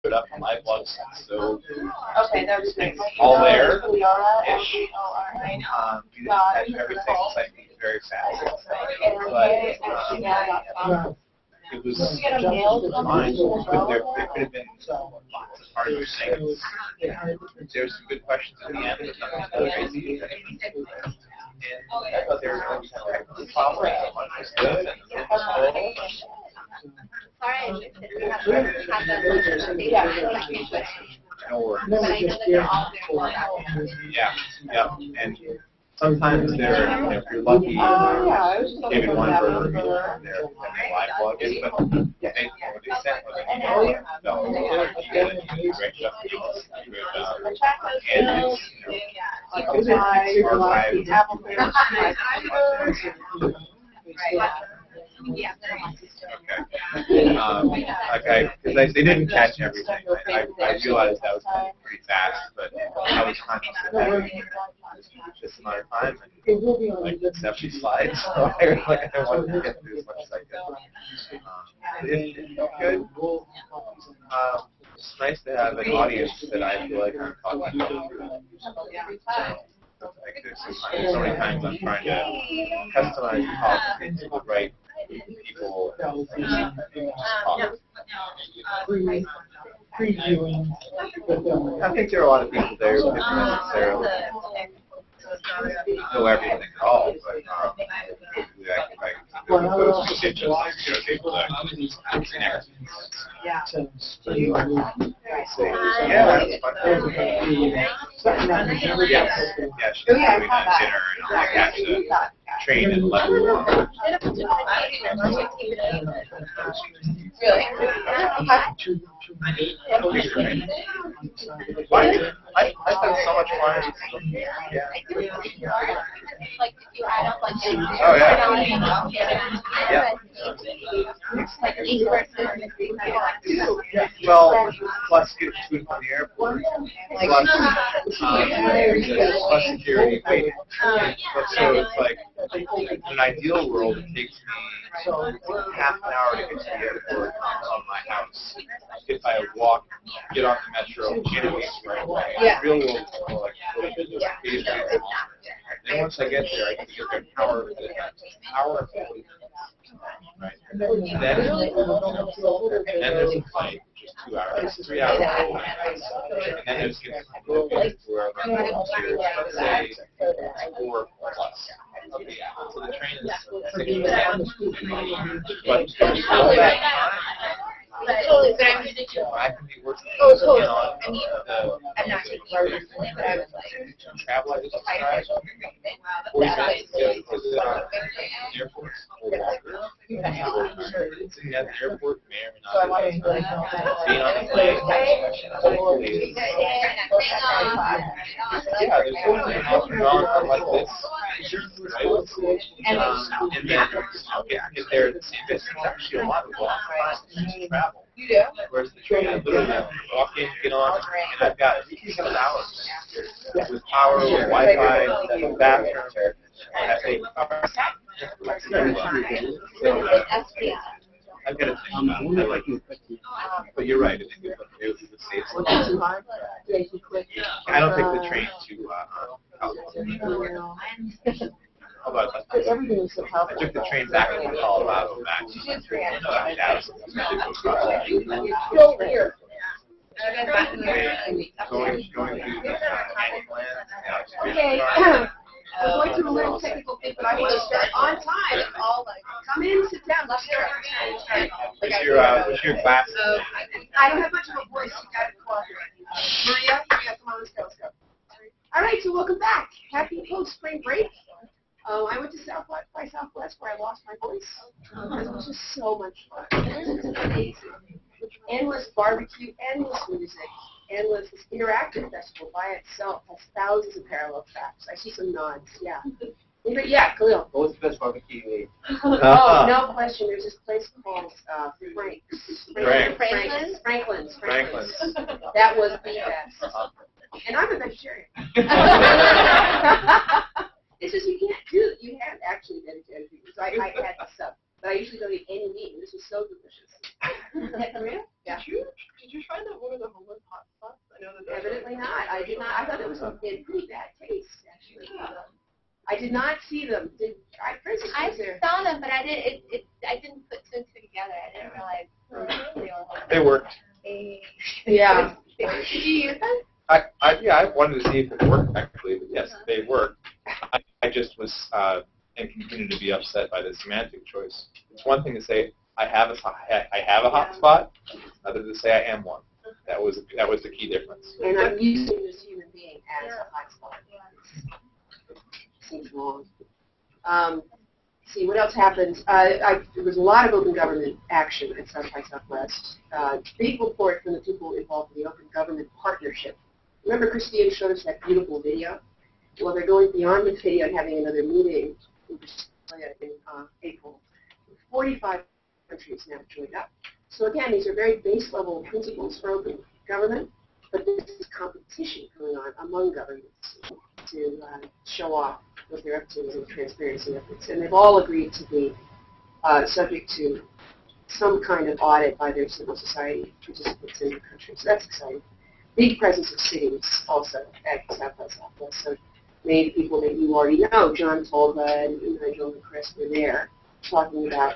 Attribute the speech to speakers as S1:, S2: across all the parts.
S1: it up on my blogs, so
S2: Okay, that was great.
S1: all there-ish. You didn't catch everything, like very fast. But it was fine, but there could have been lots of harder things. There's some good questions at the end, but nothing too crazy. And there's technical problems, one was good, and the was
S2: Sorry, I missed it. We have the
S1: no worries.
S2: but I know that they're all there.
S1: Yeah, and sometimes they're, if you're lucky, maybe one version there than the live blog is, but they sent what they need. No, you did a great job. And it's, okay, because they didn't catch everything. I realized that was pretty fast, but I was conscious of that. Just amount of time, and like 70 slides, so I wanted to get through as much as I could. It's good. It's nice to have an audience that I feel like I'm talking to. Like there's so many times I'm trying to customize talk into the right people. I think there are a lot of people there who didn't necessarily know everything at all, but those potentials, like, able to connect.
S2: Yeah.
S1: Yeah, that's fun. Yes, she's doing dinner, and I'll catch the train at 11.
S2: Really?
S1: I spent so much fun. Yeah.
S2: Like if you add up like
S1: oh yeah. Well, plus get food from the airport, plus security waiting. So it's like in an ideal world, it takes me half an hour to get to the airport from my house. If I walk, get off the metro, get away right away.
S2: Yeah.
S1: Real world, like then once I get there, I can get there an hour. Right. And then there's a flight, which is 2 hours, 3 hours. And then there's wherever I'm here, let's say 4 plus. So the train is 6 hours. But I can be working on the travel I just described, 40 minutes to the airport. Sitting at the airport may or may not be being on the plane. Hopefully, yeah, there's something on like this. And then, if they're the same distance, actually a lot of long time to travel.
S2: You do?
S1: Whereas the train, I literally walk in, get on, and I've got 6 hours with power, with Wi-Fi, bathroom, I've got to think about it. I like it. But you're right. I think it was the safe. I don't take the train to how about that? I took the train back from Colorado back to Dallas. Going through the
S3: Okay. We're going through a little technical thing, but I want to start on time. All like, come in, sit down, let's start.
S1: What's your class?
S3: I don't have much of a voice. You got to cooperate. Maria, come on, let's go. All right, so welcome back. Happy post-spring break. I went to South by Southwest where I lost my voice. It was just so much fun. It was amazing. Endless barbecue, endless music, endless interactive festival by itself has thousands of parallel tracks. I see some nods. Yeah. But yeah, Khalil.
S4: What was the best barbecue you ate?
S3: Oh, no question. There's this place called Franklin's. That was the best. And I'm a vegetarian. It's just you can't do it. You have actually vegetarian people. So I had the sub. But I usually don't eat any meat. And this was so delicious. Yeah.
S4: Did you find out one of the homeless hotspots? I know that.
S3: Evidently not. I did not. I thought it was in pretty bad taste, actually. I did not see them. Princess was there.
S2: I saw them, but I didn't put two and two together. I didn't realize
S1: They worked.
S3: Yeah.
S2: Did you use them?
S1: I wanted to see if it worked actually, but yes, they worked. I just was and continue to be upset by the semantic choice. It's one thing to say I have a hotspot, another to say I am one. That was the key difference.
S3: And I'm using this human being as a hotspot. Seems wrong. See what else happened. There was a lot of open government action at South by Southwest. Big report from the people involved in the Open Government Partnership. Remember, Christine showed us that beautiful video. Well, they're going beyond the video and having another meeting in April. 45 countries now joined up. So again, these are very base level principles for open government, but this is competition going on among governments to show off what they're up to in transparency efforts. And they've all agreed to be subject to some kind of audit by their civil society participants in the country. So that's exciting. Big presence of cities also at South by Southwest. So many people that you already know, John Tolba and Nigel and Chris, were there talking about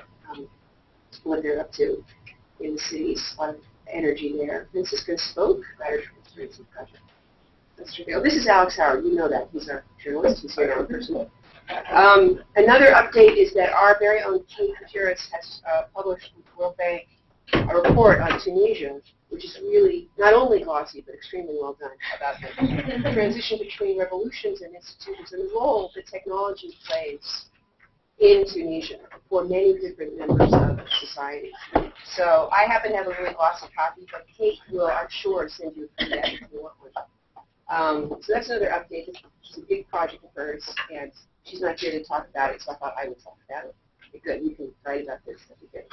S3: what they're up to in the cities, a lot of energy there. Francisco spoke about our transparency project. That's true. Oh, this is Alex Howard. You know that. He's our journalist. He's here now in person. Another update is that our very own Kate Gutierrez has published with the World Bank a report on Tunisia, which is really not only glossy, but extremely well done about the transition between revolutions and institutions and the role that technology plays in Tunisia for many different members of society. So I happen to have a really glossy copy, but Kate will, I'm sure, send you a PDF if you want one. So that's another update. It's a big project of hers, and she's not here to talk about it, so I thought I would talk about it. Good, you can write about this. That'd be good.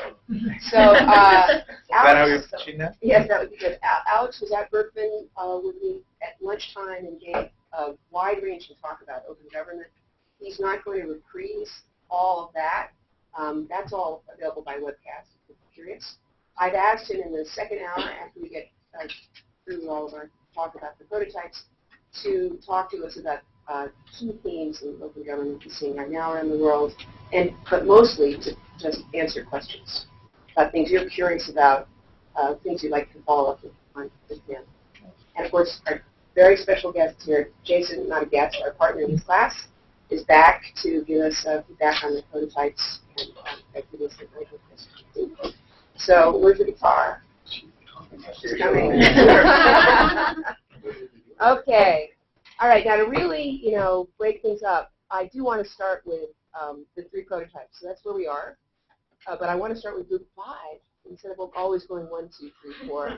S3: So, Alex,
S1: is that how you're pitching that?
S3: Yes, that would be good. Alex was at Berkman with me at lunchtime and gave a wide-ranging talk about open government. He's not going to reprise all of that. That's all available by webcast if you're curious. I've asked him in the second hour, after we get through all of our talk about the prototypes, to talk to us about key themes in open government we're seeing right now around the world, but mostly to just answer questions about things you're curious about, things you'd like to follow up on with him. And of course, our very special guest here, Jason, not a guest, our partner in this class, is back to give us feedback on the prototypes and activities that might help us. So, where's the guitar? She's coming. Okay. All right. Now, to really, break things up, I do want to start with the 3 prototypes. So that's where we are. But I want to start with group 5 instead of always going 1, 2, 3, 4.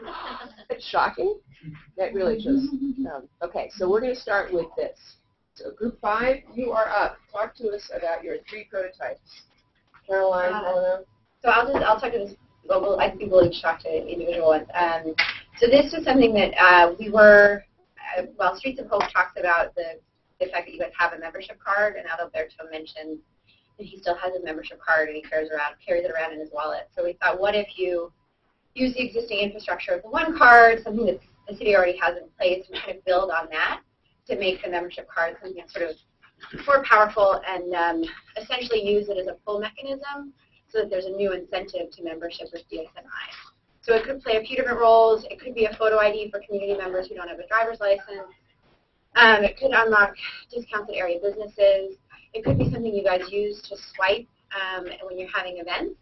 S3: That's shocking. That really just. Okay. So we're going to start with this. So group 5, you are up. Talk to us about your 3 prototypes. Caroline, Helena.
S5: So I'll talk to this. Well, I think we'll each talk to individual ones. So this is something that we were. Well, Streets of Hope talks about the fact that you guys have a membership card, and Adalberto mentioned that he still has his membership card and he carries it around in his wallet. So we thought, what if you use the existing infrastructure of the one card, something that the city already has in place, and kind of build on that to make the membership card something that's sort of more powerful and essentially use it as a pull mechanism so that there's a new incentive to membership with DSNI. So it could play a few different roles. It could be a photo ID for community members who don't have a driver's license. It could unlock discounts at area businesses. It could be something you guys use to swipe when you're having events.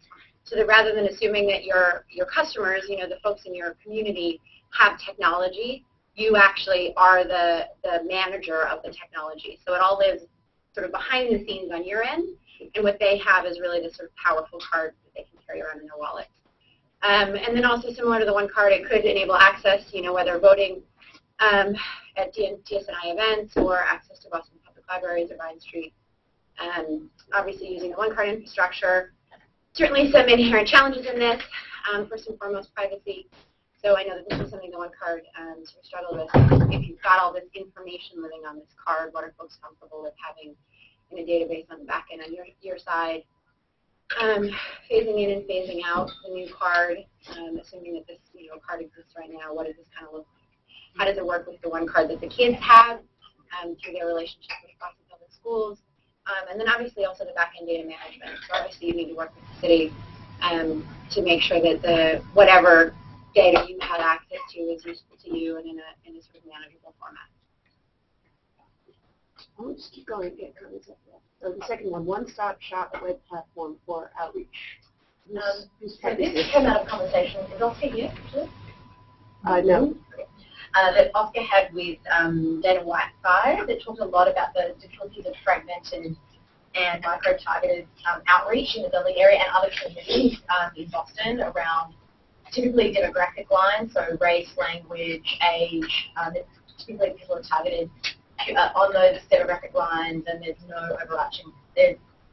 S5: So that rather than assuming that your customers, the folks in your community, have technology, you actually are the manager of the technology. So it all lives sort of behind the scenes on your end, and what they have is really this sort of powerful card that they can carry around in their wallet. And then also similar to the one card, it could enable access, whether voting at DSNI events or access to Boston Public Libraries or Vine Street. Obviously using the one card infrastructure. Certainly some inherent challenges in this. First and foremost, privacy. So I know that this is something the one card sort of struggled with. If you've got all this information living on this card, what are folks comfortable with having in a database on the back end on your side? phasing in and phasing out the new card, assuming that this card exists right now, what does this kind of look like? How does it work with the one card that the kids have through their relationship with Boston Public Schools? And then obviously also the back-end data management. So obviously you need to work with the city to make sure that whatever data you have access to is useful to you and in a sort of manageable format.
S3: I'll just keep going. Yeah, comments up there. So the second one, one-stop shop web platform for outreach.
S6: So this came out of conversation. Is Oscar here?
S3: No.
S6: That Oscar had with Dana Whiteside that talked a lot about the difficulties of fragmented and micro-targeted outreach in the Dudley area and other communities in Boston around typically demographic lines, so race, language, age. Typically people are targeted on those demographic lines, and there's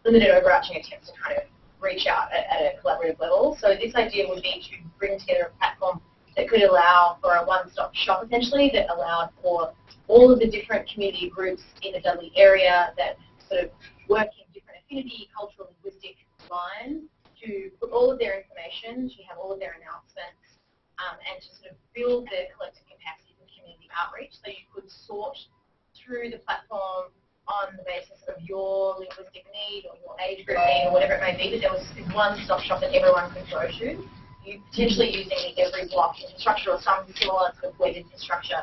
S6: limited overarching attempts to kind of reach out at a collaborative level. So this idea would be to bring together a platform that could allow for a one-stop shop, essentially, that allowed for all of the different community groups in the Dudley area that sort of work in different affinity, cultural, linguistic lines to put all of their information, to have all of their announcements, and to sort of build the collective capacity for community outreach. So you could sort through the platform on the basis of your linguistic need or your age group need or whatever it may be, that there was one-stop shop that everyone could go to. You potentially using the every block infrastructure or some similar sort of web infrastructure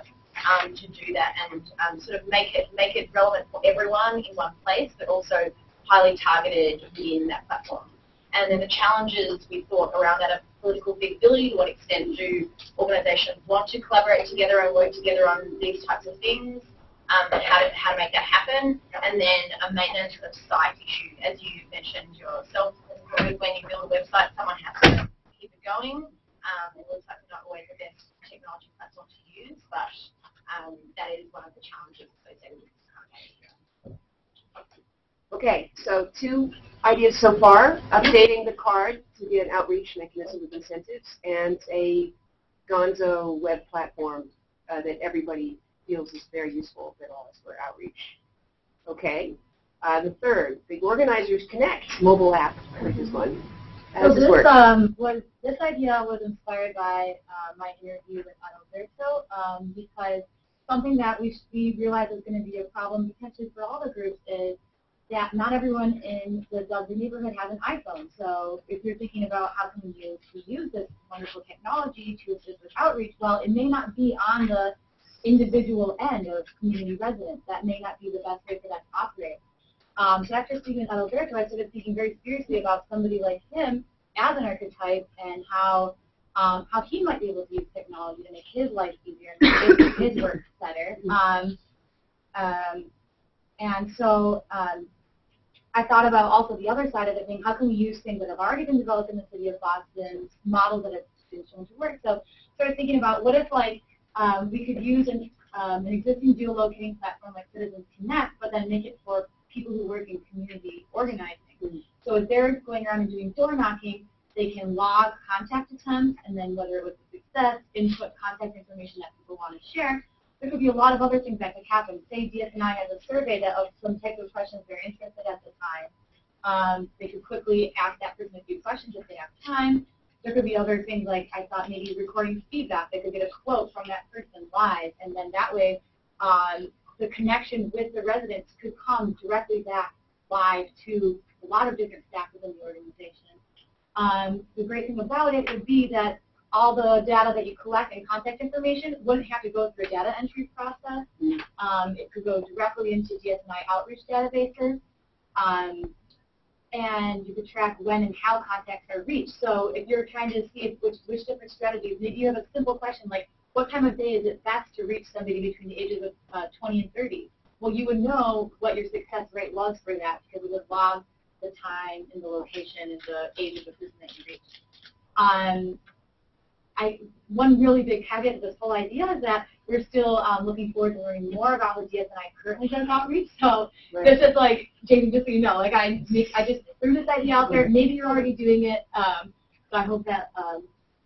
S6: to do that and sort of make it relevant for everyone in one place, but also highly targeted within that platform. And then the challenges we thought around that are political feasibility. To what extent do organisations want to collaborate together and work together on these types of things? And how to make that happen, and then a maintenance of site issue, as you mentioned yourself. When you build a website, someone has to keep it going. Websites are not always the best technology platform to use, but that is one of the challenges associated with this campaign.
S3: Okay, so 2 ideas so far: updating the card to be an outreach mechanism with incentives, and a Gonzo web platform that everybody feels is very useful that allows for outreach. Okay. The third, the Organizers Connect mobile app, which is one. How does this work?
S2: This idea was inspired by my interview with Adalberto because something that we realized is going to be a problem potentially for all the groups is that not everyone in the Dudley neighborhood has an iPhone. So if you're thinking about how can we use this wonderful technology to assist with outreach, well, it may not be on the individual end of community residents. That may not be the best way for that to operate. So after speaking with Adalberto, I started thinking very seriously about somebody like him as an archetype and how he might be able to use technology to make his life easier and make his work better. And so I thought about also the other side of it, being how can we use things that have already been developed in the city of Boston, models that have been shown to work. So I started thinking about what if we could use an existing geolocating platform like Citizens Connect, but then make it for people who work in community organizing. So if they're going around and doing door knocking, they can log contact attempts, and then whether it was a success, input contact information that people want to share. There could be a lot of other things that could happen. Say DSNI has a survey that of some type of questions they're interested at the time. They could quickly ask that person a few questions if they have time. There could be other things like I thought maybe recording feedback. They could get a quote from that person live, and then that way the connection with the residents could come directly back live to a lot of different staff within the organization. The great thing about it would be that all the data that you collect and contact information wouldn't have to go through a data entry process. It could go directly into DSNI outreach databases. And you could track when and how contacts are reached. So if you're trying to see which different strategies, maybe you have a simple question like, what time of day is it best to reach somebody between the ages of 20 and 30? Well, you would know what your success rate was for that because it would log the time and the location and the age of the person that you reached. One really big caveat to this whole idea is that we're still looking forward to learning more about what DSNI currently does outreach. So this is like, Jamie, just so you know, like I just threw this idea out there. Maybe you're already doing it. So I hope that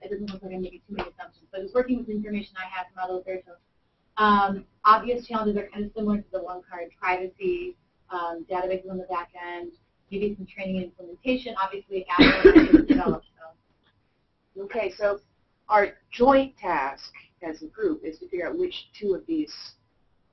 S2: it doesn't look like I'm making too many assumptions. But just working with the information I have from Adalberto. Obvious challenges are kind of similar to the one card: privacy, databases on the back end, maybe some training and implementation, obviously after that is developed. So.
S3: Okay, so our joint task as a group is to figure out which two of these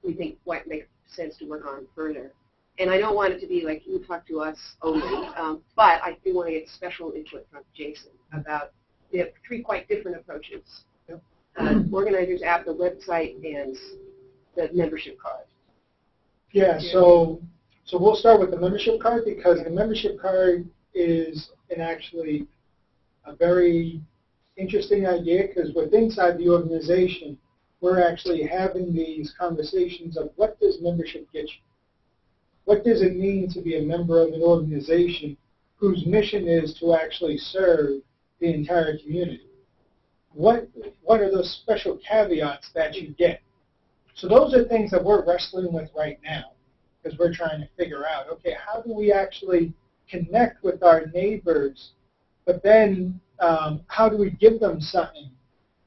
S3: we think might make sense to work on further. And I don't want it to be like you talk to us only, but I do want to get special input from Jason about the three quite different approaches. Organizers app, the website, and the membership card.
S7: Yeah, so we'll start with the membership card because the membership card is actually a very interesting idea because with inside the organization, we're actually having these conversations of what does membership get you? What does it mean to be a member of an organization whose mission is to actually serve the entire community? What are those special caveats that you get? So those are things that we're wrestling with right now because we're trying to figure out, okay, how do we actually connect with our neighbors, but then how do we give them something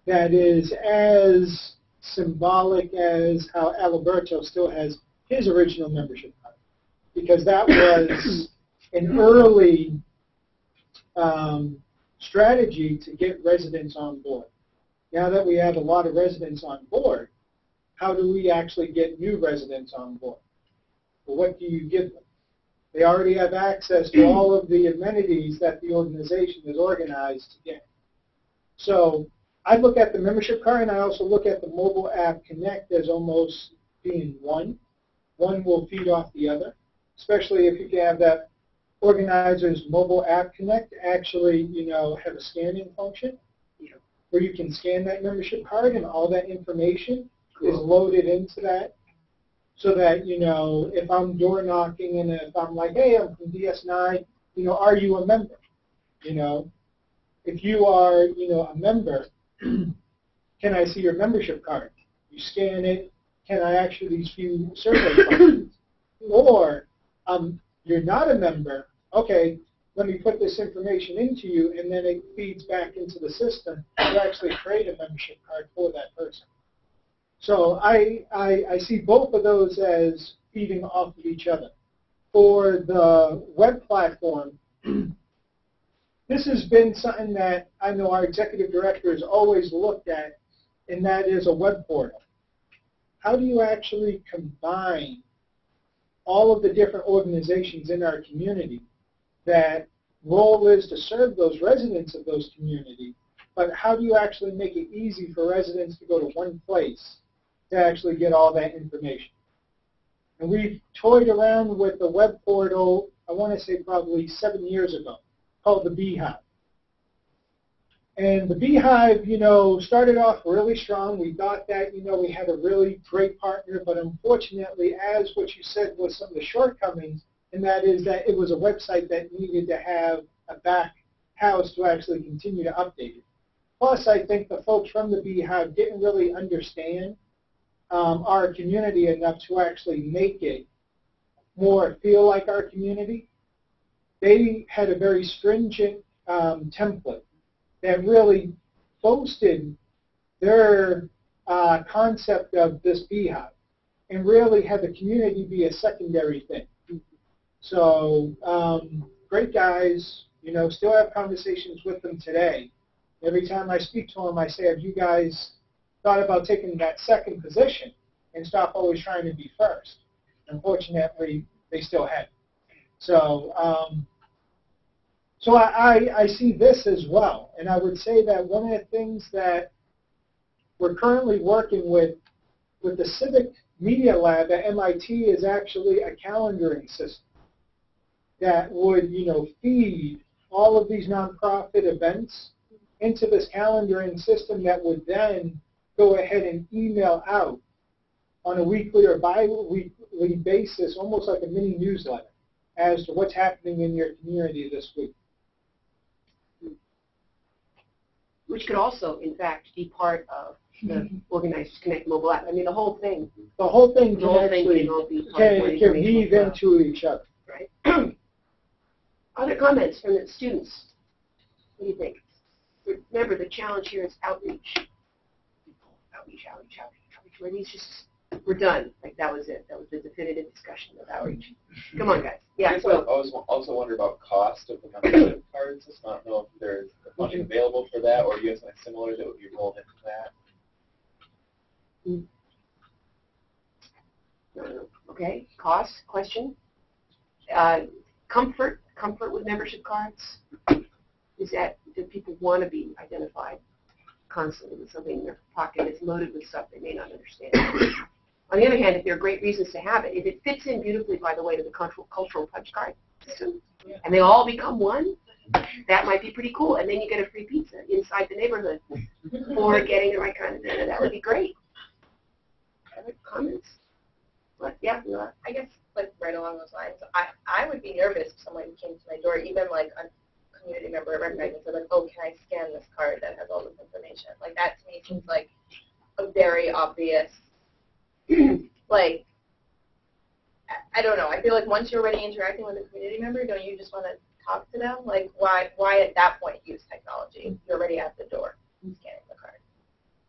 S7: that is as symbolic as how Alberto still has his original membership card? Because that was an early strategy to get residents on board. Now that we have a lot of residents on board, how do we actually get new residents on board? Well, what do you give them? They already have access to all of the amenities that the organization is organized to get. So I look at the membership card and I also look at the mobile app Connect as almost being one. One will feed off the other, especially if you can have that organizer's mobile app Connect actually, have a scanning function where you can scan that membership card and all that information is loaded into that so that, if I'm door knocking and if I'm like, hey, I'm from DS9, are you a member? If you are, a member, can I see your membership card? You scan it, can I actually these few survey questions? Or you're not a member, okay, let me put this information into you, and then it feeds back into the system to actually create a membership card for that person. So I see both of those as feeding off of each other. For the web platform, this has been something that I know our executive director has always looked at, and that is a web portal. How do you actually combine all of the different organizations in our community that role is to serve those residents of those communities, but how do you actually make it easy for residents to go to one place to actually get all that information? And we've toyed around with the web portal, I want to say probably 7 years ago, called the Beehive. And the Beehive, started off really strong. We thought that, we had a really great partner, but unfortunately, as what you said was some of the shortcomings, and that is that it was a website that needed to have a back house to actually continue to update it. Plus, I think the folks from the Beehive didn't really understand our community enough to actually make it more feel like our community. They had a very stringent template that really boasted their concept of this Beehive and really had the community be a secondary thing. So great guys, still have conversations with them today. Every time I speak to them, I say, have you guys thought about taking that second position and stop always trying to be first? Unfortunately, they still haven't. So I see this as well. And I would say that one of the things that we're currently working with the Civic Media Lab at MIT is actually a calendaring system that would, feed all of these nonprofit events into this calendaring system that would then go ahead and email out on a weekly or bi-weekly basis, almost like a mini newsletter, as to what's happening in your community this week.
S3: Which could also, in fact, be part of the Organizers Connect mobile app. I mean, the whole thing.
S7: The whole thing can
S3: weave
S7: into each other.
S3: Right. Other comments from the students? What do you think? Remember, the challenge here is outreach. Outreach. Where these just we're done. Like that was it. That was the definitive discussion of outreach. Come on, guys.
S1: I
S3: Yeah.
S1: guess I also wonder about cost of the membership cards. Just not know if there's funding available for that, or you have something similar that would be rolled into that.
S3: Okay. Cost question. Comfort with membership cards. Is that do people want to be identified constantly with something in their pocket that's loaded with stuff they may not understand? On the other hand, if there are great reasons to have it, if it fits in beautifully, by the way, to the cultural punch card system, and they all become one, that might be pretty cool. And then you get a free pizza inside the neighborhood for getting the right kind of dinner. That would be great. Other comments? What? Yeah, Mila?
S6: I guess like right along those lines, I would be nervous if someone came to my door, even like a community member recognizing, so like, oh, can I scan this card that has all this information? Like that to me seems like a very obvious, like, I don't know. I feel like once you're already interacting with a community member, don't you just want to talk to them? Like, why at that point use technology? You're already at the door scanning the card.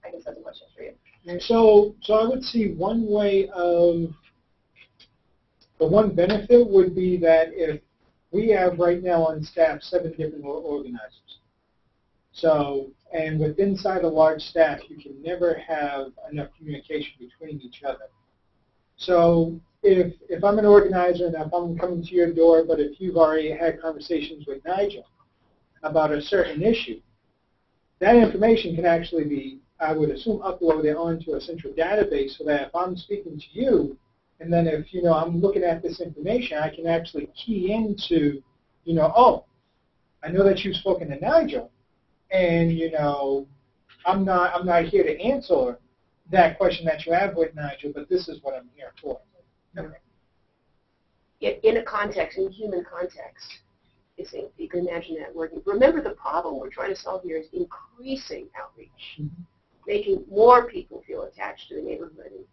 S6: I guess that's a question for you.
S7: So I would see one way of, the one benefit would be that if we have right now on staff 7 different organizers. So, and with inside a large staff, you can never have enough communication between each other. So if I'm an organizer and if I'm coming to your door, but if you've already had conversations with Nigel about a certain issue, that information can actually be, I would assume, uploaded onto a central database so that if I'm speaking to you, and then if, I'm looking at this information, I can actually key into, oh, I know that you've spoken to Nigel, and, I'm not here to answer that question that you have with Nigel, but this is what I'm here for.
S3: In a context, in human context, you can imagine that working. Remember, the problem we're trying to solve here is increasing outreach, making more people feel attached to the neighborhood, and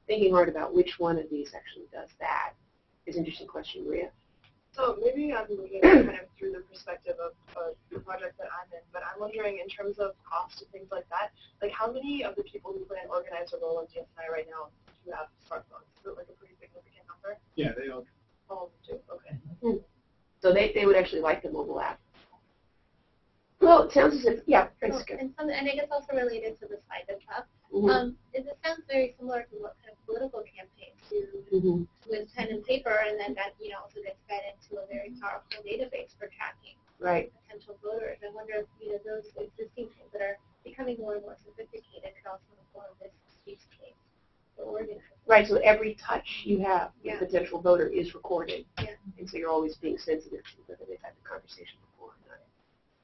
S3: thinking hard about which one of these actually does that is an interesting question, Maria.
S4: So maybe I'm looking kind of through the perspective of the project that I'm in, but I'm wondering in terms of cost and things like that, like how many of the people who play an organizer role in DSNI right now do have smartphones? Is it like a pretty significant number?
S7: Yeah, they all.
S4: All do, okay.
S3: So they would actually like the mobile app. Well, it sounds as if, yeah, Francisca.
S8: And I guess also related to the slide that's up, it sounds very similar to what kind of political campaigns do with pen and paper, and then that also gets fed into a very powerful database for tracking potential voters. I wonder if those existing things that are becoming more and more sophisticated could also inform this use case for organizers.
S3: Right, so every touch you have with a potential voter is recorded, and so you're always being sensitive to whether they've had the conversation before or not.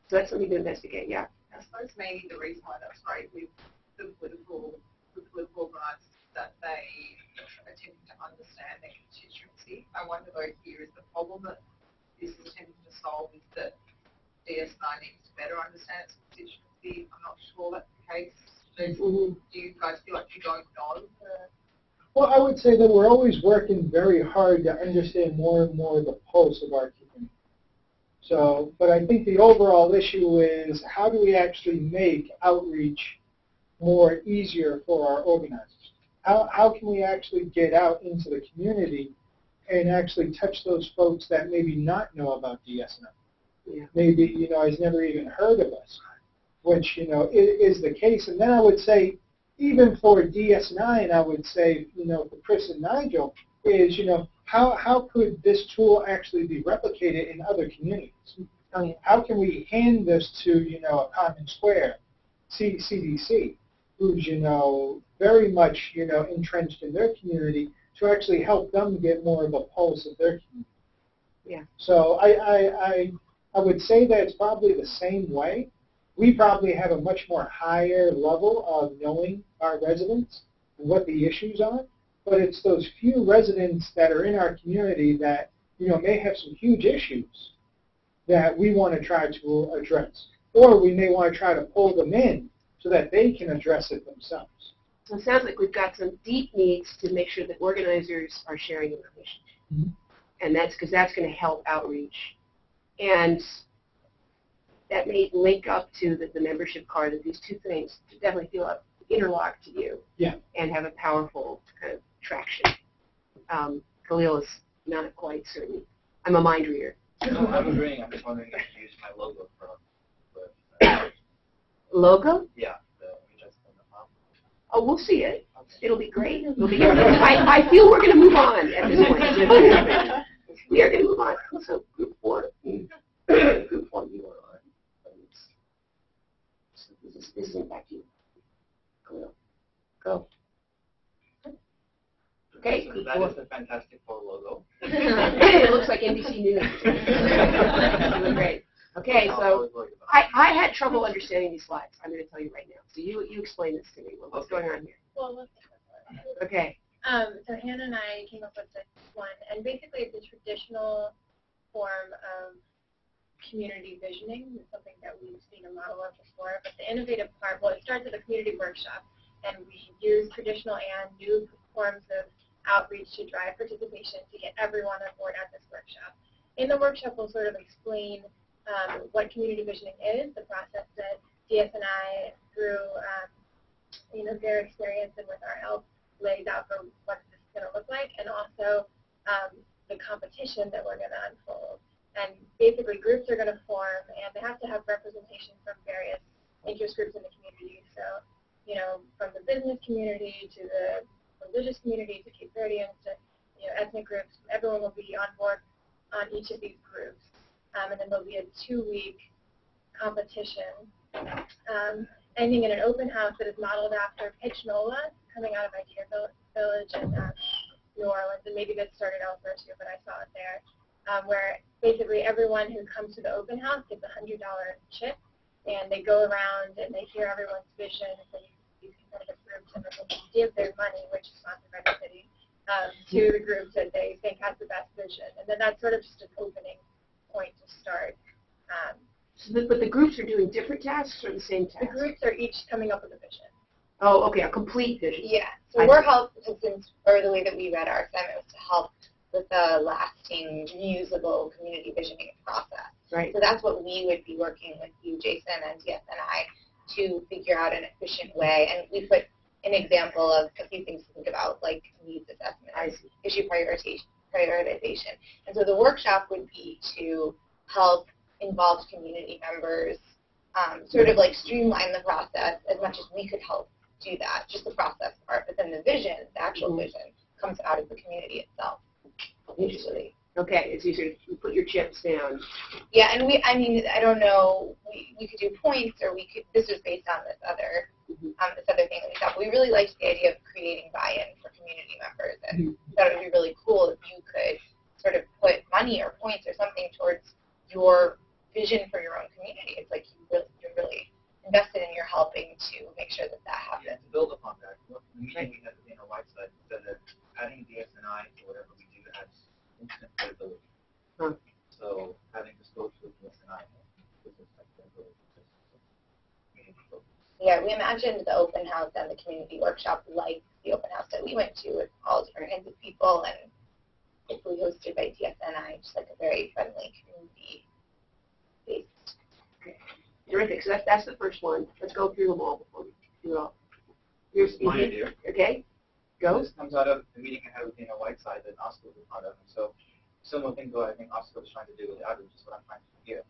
S3: So that's something to investigate, yeah.
S9: I suppose maybe the reason why that's great with the political organizers is that they attempt to understand their constituency. I wonder though here is the problem that this is attempting to solve is that DSNI needs to better understand its constituency. I'm not sure that's the case. Do you guys feel like you don't know?
S7: Well, I would say that we're always working very hard to understand more and more the pulse of our community. So, but I think the overall issue is how do we actually make outreach more easier for our organizers? How can we actually get out into the community and actually touch those folks that maybe not know about DSNI? Yeah. Maybe, has never even heard of us, which, is the case. And then I would say, even for DS9, I would say, for Chris and Nigel, is, how could this tool actually be replicated in other communities? How can we hand this to, a Common Square, CDC, who's, very much, entrenched in their community to actually help them get more of a pulse of their community? Yeah. So I would say that it's probably the same way. We probably have a much more higher level of knowing our residents and what the issues are, but it's those few residents that are in our community that, may have some huge issues that we want to try to address. Or we may want to try to pull them in so that they can address it themselves.
S3: So it sounds like we've got some deep needs to make sure that organizers are sharing information. And that's because that's going to help outreach. And that may link up to the membership card, that these two things definitely feel interlocked to you and have a powerful kind of traction. Khalil is not quite certain. I'm a mind reader.
S1: No, I'm agreeing. I'm just wondering if you use my logo for
S3: Logo?
S1: yeah, the just in the mom.
S3: Oh, we'll see it. It'll be great. It'll be great. I feel we're going to move on at this point. We are going to move on. So group 4. Group 4, you are on. This is in fact you. Go. Okay. Group
S1: That
S3: 4.
S1: is the Fantastic Four logo.
S3: It looks like NBC News. Really great. Okay, so I had trouble understanding these slides. I'm going to tell you right now. So you explain this to me. What's going on here?
S8: Well, let's
S3: Okay.
S8: so Hannah and I came up with this one, and basically it's a traditional form of community visioning. It's something that we've seen a model of before, but the innovative part, well, it starts at a community workshop, and we use traditional and new forms of outreach to drive participation to get everyone on board at this workshop. In the workshop, we'll sort of explain what community visioning is, the process that DS and I, through their experience and with our help, lays out for what this is going to look like, and also the competition that we're going to unfold. And basically, groups are going to form, and they have to have representation from various interest groups in the community. So, from the business community to the religious community to Cape Verdeans to ethnic groups, everyone will be on board on each of these groups. And then there'll be a 2-week competition ending in an open house that is modeled after Pitch NOLA, coming out of Idea Village in New Orleans, and maybe this started elsewhere too, but I saw it there, where basically everyone who comes to the open house gets a $100 chip, and they go around and they hear everyone's vision, so these competitive groups, and then they give their money, which is sponsored by the city, to the groups that they think has the best vision. And then that's sort of just an opening point to start.
S3: But the groups are doing different tasks or the same tasks?
S8: The groups are each coming up with a vision.
S3: Oh, okay, a complete vision.
S5: Yeah. So we're helping, or the way that we read our assignment was to help with a lasting, reusable community visioning process.
S3: Right.
S5: So that's what we would be working with you, Jason, and DS and I, to figure out an efficient way. And we put an example of a few things to think about, like needs assessment, issue prioritization. And so the workshop would be to help involved community members sort of like streamline the process as much as we could help do that, just the process part. But then the vision, the actual vision, comes out of the community itself, usually.
S3: Okay, it's easier to put your chips down.
S5: Yeah, and I don't know, we could do points, or we could, this was based on this other thing that we thought. We really liked the idea of creating buy-in for community members, and thought it would be really cool if you could sort of put money or points or something towards your vision for your own community. It's like you're really invested in your helping to make sure that happens.
S1: Yeah, to build upon that, the meeting we had with Whiteside said that adding DS&I to whatever we do adds instant credibility. So having to go through DS&I is like credibility.
S5: Yeah, we imagined the open house and the community workshop like the open house that we went to with all different kinds of people, and hopefully hosted by DS&I, just like a very friendly community based.
S3: Okay. Terrific. So that's the first one. Let's go through them all before we do it all. Here's
S1: my idea.
S3: Okay. Go.
S1: This comes out of the meeting I had with Whiteside that Oscar was a part of. And so similar thing to what I think Oscar was trying to do with the outreach is what I'm trying to do here.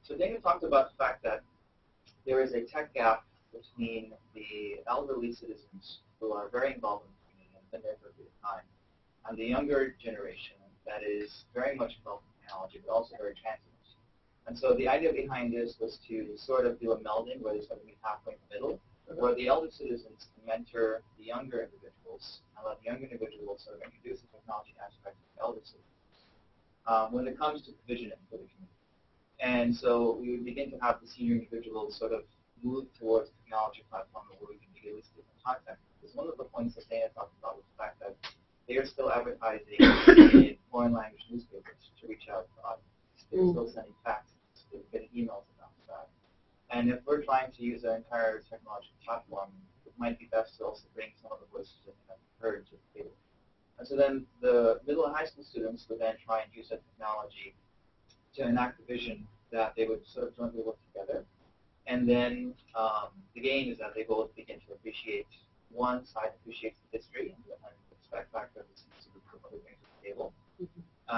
S1: So Dana talked about the fact that there is a tech gap between the elderly citizens who are very involved in the community and have been there for a period of time, and the younger generation that is very much involved in technology, but also very transient. And so the idea behind this was to sort of do a melding where there's going to be halfway in the middle, where the elder citizens can mentor the younger individuals and let the younger individuals sort of introduce the technology aspect of the elder citizens when it comes to provisioning for the community. And so we would begin to have the senior individuals sort of move towards the technology platform where we can begin to get different content. Because one of the points that Dana talked about was the fact that they are still advertising in foreign language newspapers to reach out to audiences. They're still sending faxes. They're getting emails about that. And if we're trying to use our entire technological platform, it might be best to also bring some of the voices that we haven't heard to the table. And so then the middle and high school students would then try and use that technology to enact the vision that they would sort of jointly work together. And then the gain is that they both begin to appreciate, one side appreciates the history and respect back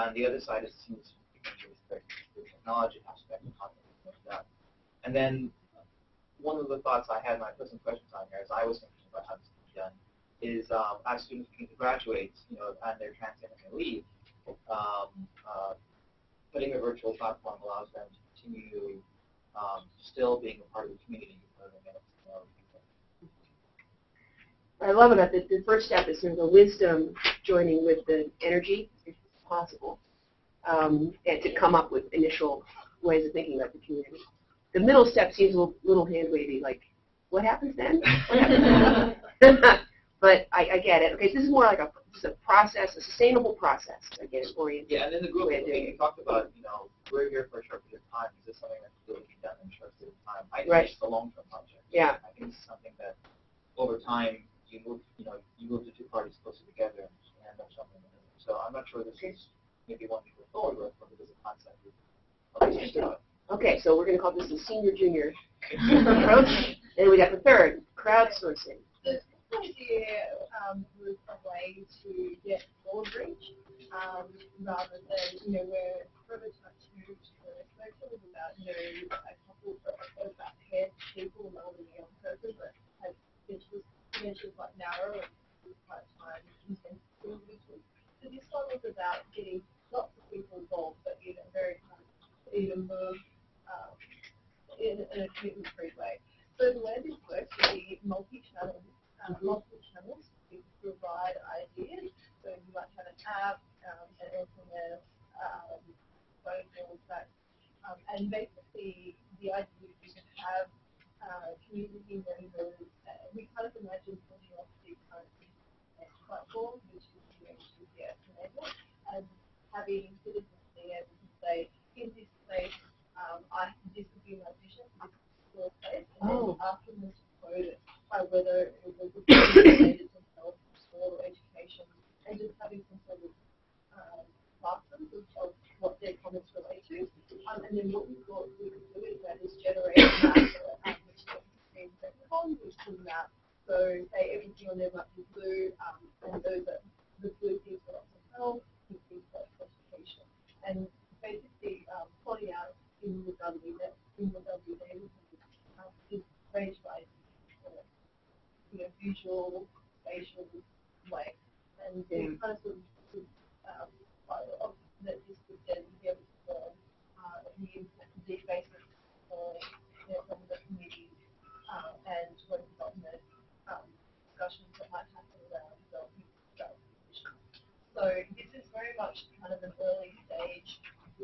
S10: and the other side is seems the technology aspect and how things like that. And then one of the thoughts I had, my personal questions on here, as I was thinking about how this can be done, is as students begin to graduate, and they're transiting and they leave, putting a virtual platform allows them to continue still being a part of the community.
S3: I love it. The first step is sort of the wisdom joining with the energy, if possible, and to come up with initial ways of thinking about the community. The middle step seems a little hand-wavy, like, what happens then? What happens then? But I get it. Okay, so this is more like a process, a sustainable process. I get it oriented.
S10: Yeah, and in the group, we talked about, we're here for a short period of time. Is this something that can really be done in a short period of time? I think it's a long-term project.
S3: Yeah.
S10: I think it's something that over time you move the two parties closer together and end up something. So I'm not sure this is maybe one to go forward with, but it is a concept.
S3: Okay, so we're going to call this the senior-junior approach. And we got the third, crowdsourcing.
S4: The idea was a way to get broad reach rather than, where prototype 2 was about, a couple of paired people rather than a young person that had dimensions like narrow and quite time intensive individuals. So this one was about getting lots of people involved, but in a very even more in a commitment-free way. So the way this works would be multiple channels to provide ideas. So you might have an app, an SMS, phone calls, that, and basically the idea is you can have community members. We kind of imagine putting off these kind of platforms, which is GPS enabled, and having citizens being able to say, in this space, this would be my vision for this space, and then asking them to code it by whether it was related to health or education, and just having some sort of classes of what their comments relate to. And then what we thought we could do is that is generate a map which can which can map. So say everything on there might be blue, and those are the blue things for lots of health, blue things for education. And basically plotting out in the WD is range by visual, spatial, way, and kind of sort of that this would then be able to form the basis for some of the committees and what development discussions that might happen around developing strategies. So this is very much kind of an early stage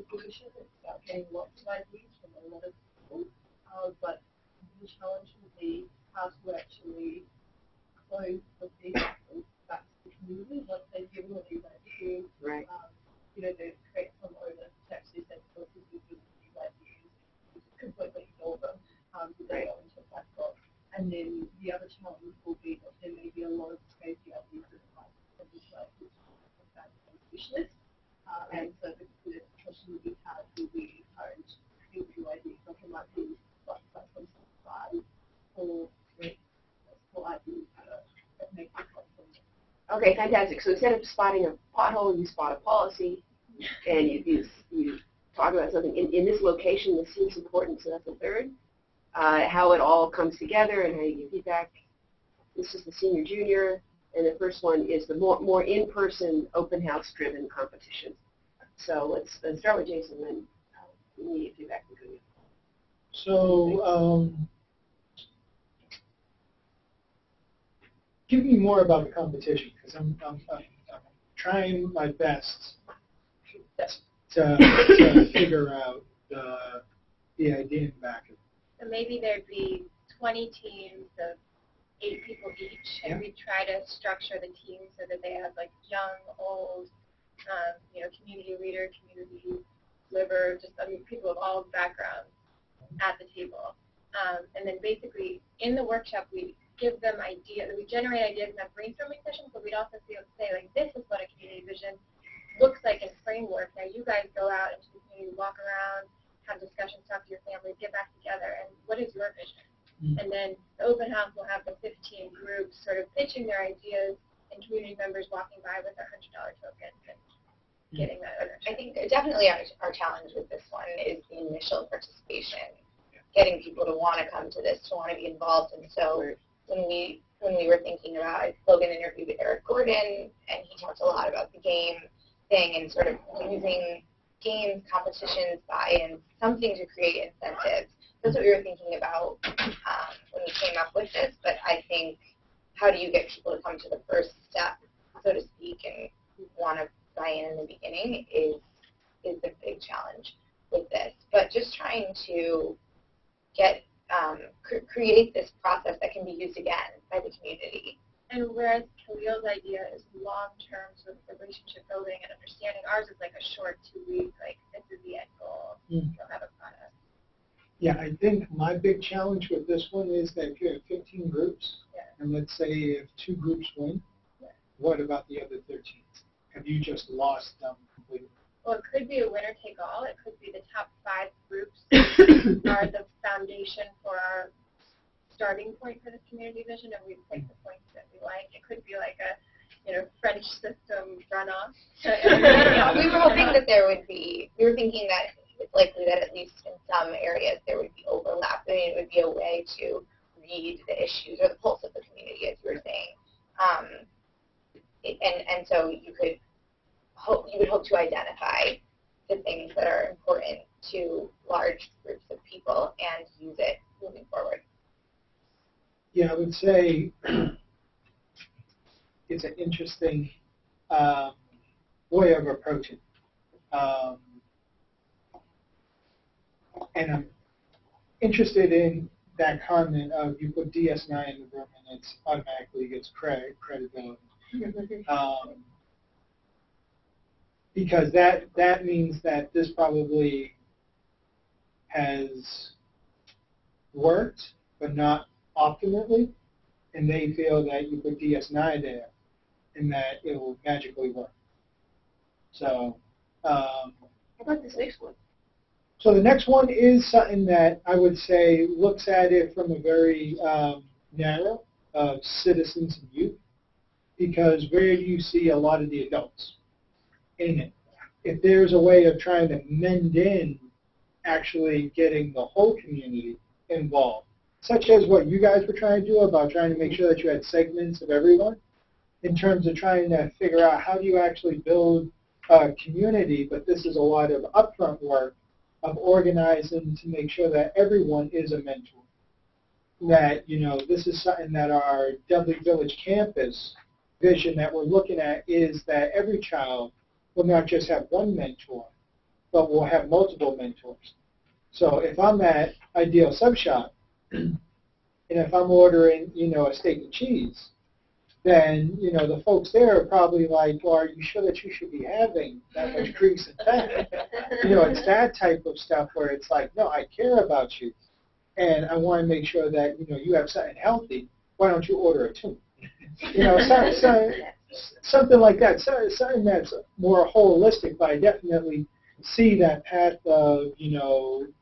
S4: position. It's about getting lots of ideas from a lot of people, but the challenge will be how to actually close the big back to the community once they've given all these ideas.
S3: Right.
S4: They create some over to actually send sources with these ideas, completely ignore them, they go into a black box. And then the other challenge will be that there may be a lot of crazy ideas that might be wish list. And so the question will be how do we encourage people to do ideas? Like it might be like some size or ideas that make it possible.
S3: Okay, fantastic. So instead of spotting a pothole, you spot a policy, and you talk about something in this location that seems important. So that's the third. How it all comes together and how you give feedback. This is the senior-junior, and the first one is the more in-person, open house-driven competition. So let's start with Jason, then immediate feedback from Kuya.
S7: So give me more about the competition, because I'm trying my best to figure out the idea in back of it.
S8: So maybe there'd be 20 teams of 8 people each, and we try to structure the teams so that they have like young, old, community leader, community liver, just people of all backgrounds at the table. And then basically in the workshop we give them ideas, we generate ideas and have brainstorming sessions, but we'd also say like, this is what a community vision looks like in framework. Now you guys go out into the community, walk around, have discussions, talk to your families, get back together, and what is your vision? And then the open house will have the 15 groups sort of pitching their ideas and community members walking by with their $100 tokens.
S6: getting that ownership.
S5: I think definitely our challenge with this one is the initial participation, getting people to want to come to this, to want to be involved. And so when we were thinking about it, Logan interviewed Eric Gordon, and he talked a lot about the game thing and sort of using games, competitions, buy-ins, something to create incentives. That's what we were thinking about when we came up with this. But I think how do you get people to come to the first step, so to speak, and want to buy in the beginning is the big challenge with this. But just trying to get create this process that can be used again by the community.
S8: And whereas Khalil's idea is long-term sort of relationship building and understanding, ours is like a short 2-week, like this is the end goal. You'll have a product.
S7: Yeah, I think my big challenge with this one is that if you have 15 groups, and let's say if 2 groups win, what about the other 13? Have you just lost them completely?
S8: Well, it could be a winner-take-all. It could be the top 5 groups are the foundation for our starting point for this community vision, and we pick the points that we like. It could be like a, French system runoff.
S5: We were hoping that we were thinking that it's likely that at least in some areas there would be overlap. I mean, it would be a way to read the issues or the pulse of the community, as you were saying. And so you would hope to identify the things that are important to large groups of people and use it moving forward.
S7: Yeah, I would say it's an interesting way of approaching. And I'm interested in that comment of you put DS9 in the room and it automatically gets credibility. Because that means that this probably has worked, but not optimally, and they feel that you put DS9 there and that it will magically work. So,
S3: How about this next one?
S7: So the next one is something that I would say looks at it from a very narrow citizens and youth, because where do you see a lot of the adults in it? If there's a way of trying to mend in actually getting the whole community involved, such as what you guys were trying to do about trying to make sure that you had segments of everyone, in terms of trying to figure out how do you actually build a community, but this is a lot of upfront work of organizing to make sure that everyone is a mentor. That, this is something that our Dudley Village campus vision that we're looking at is that every child will not just have one mentor, but will have multiple mentors. So if I'm at Ideal Sub Shop, and if I'm ordering, a steak and cheese, then, the folks there are probably like, well, are you sure that you should be having that much grease and fat? It's that type of stuff where it's like, no, I care about you, and I want to make sure that, you have something healthy. Why don't you order a tune? Something like that, something that's more holistic, but I definitely see that path of,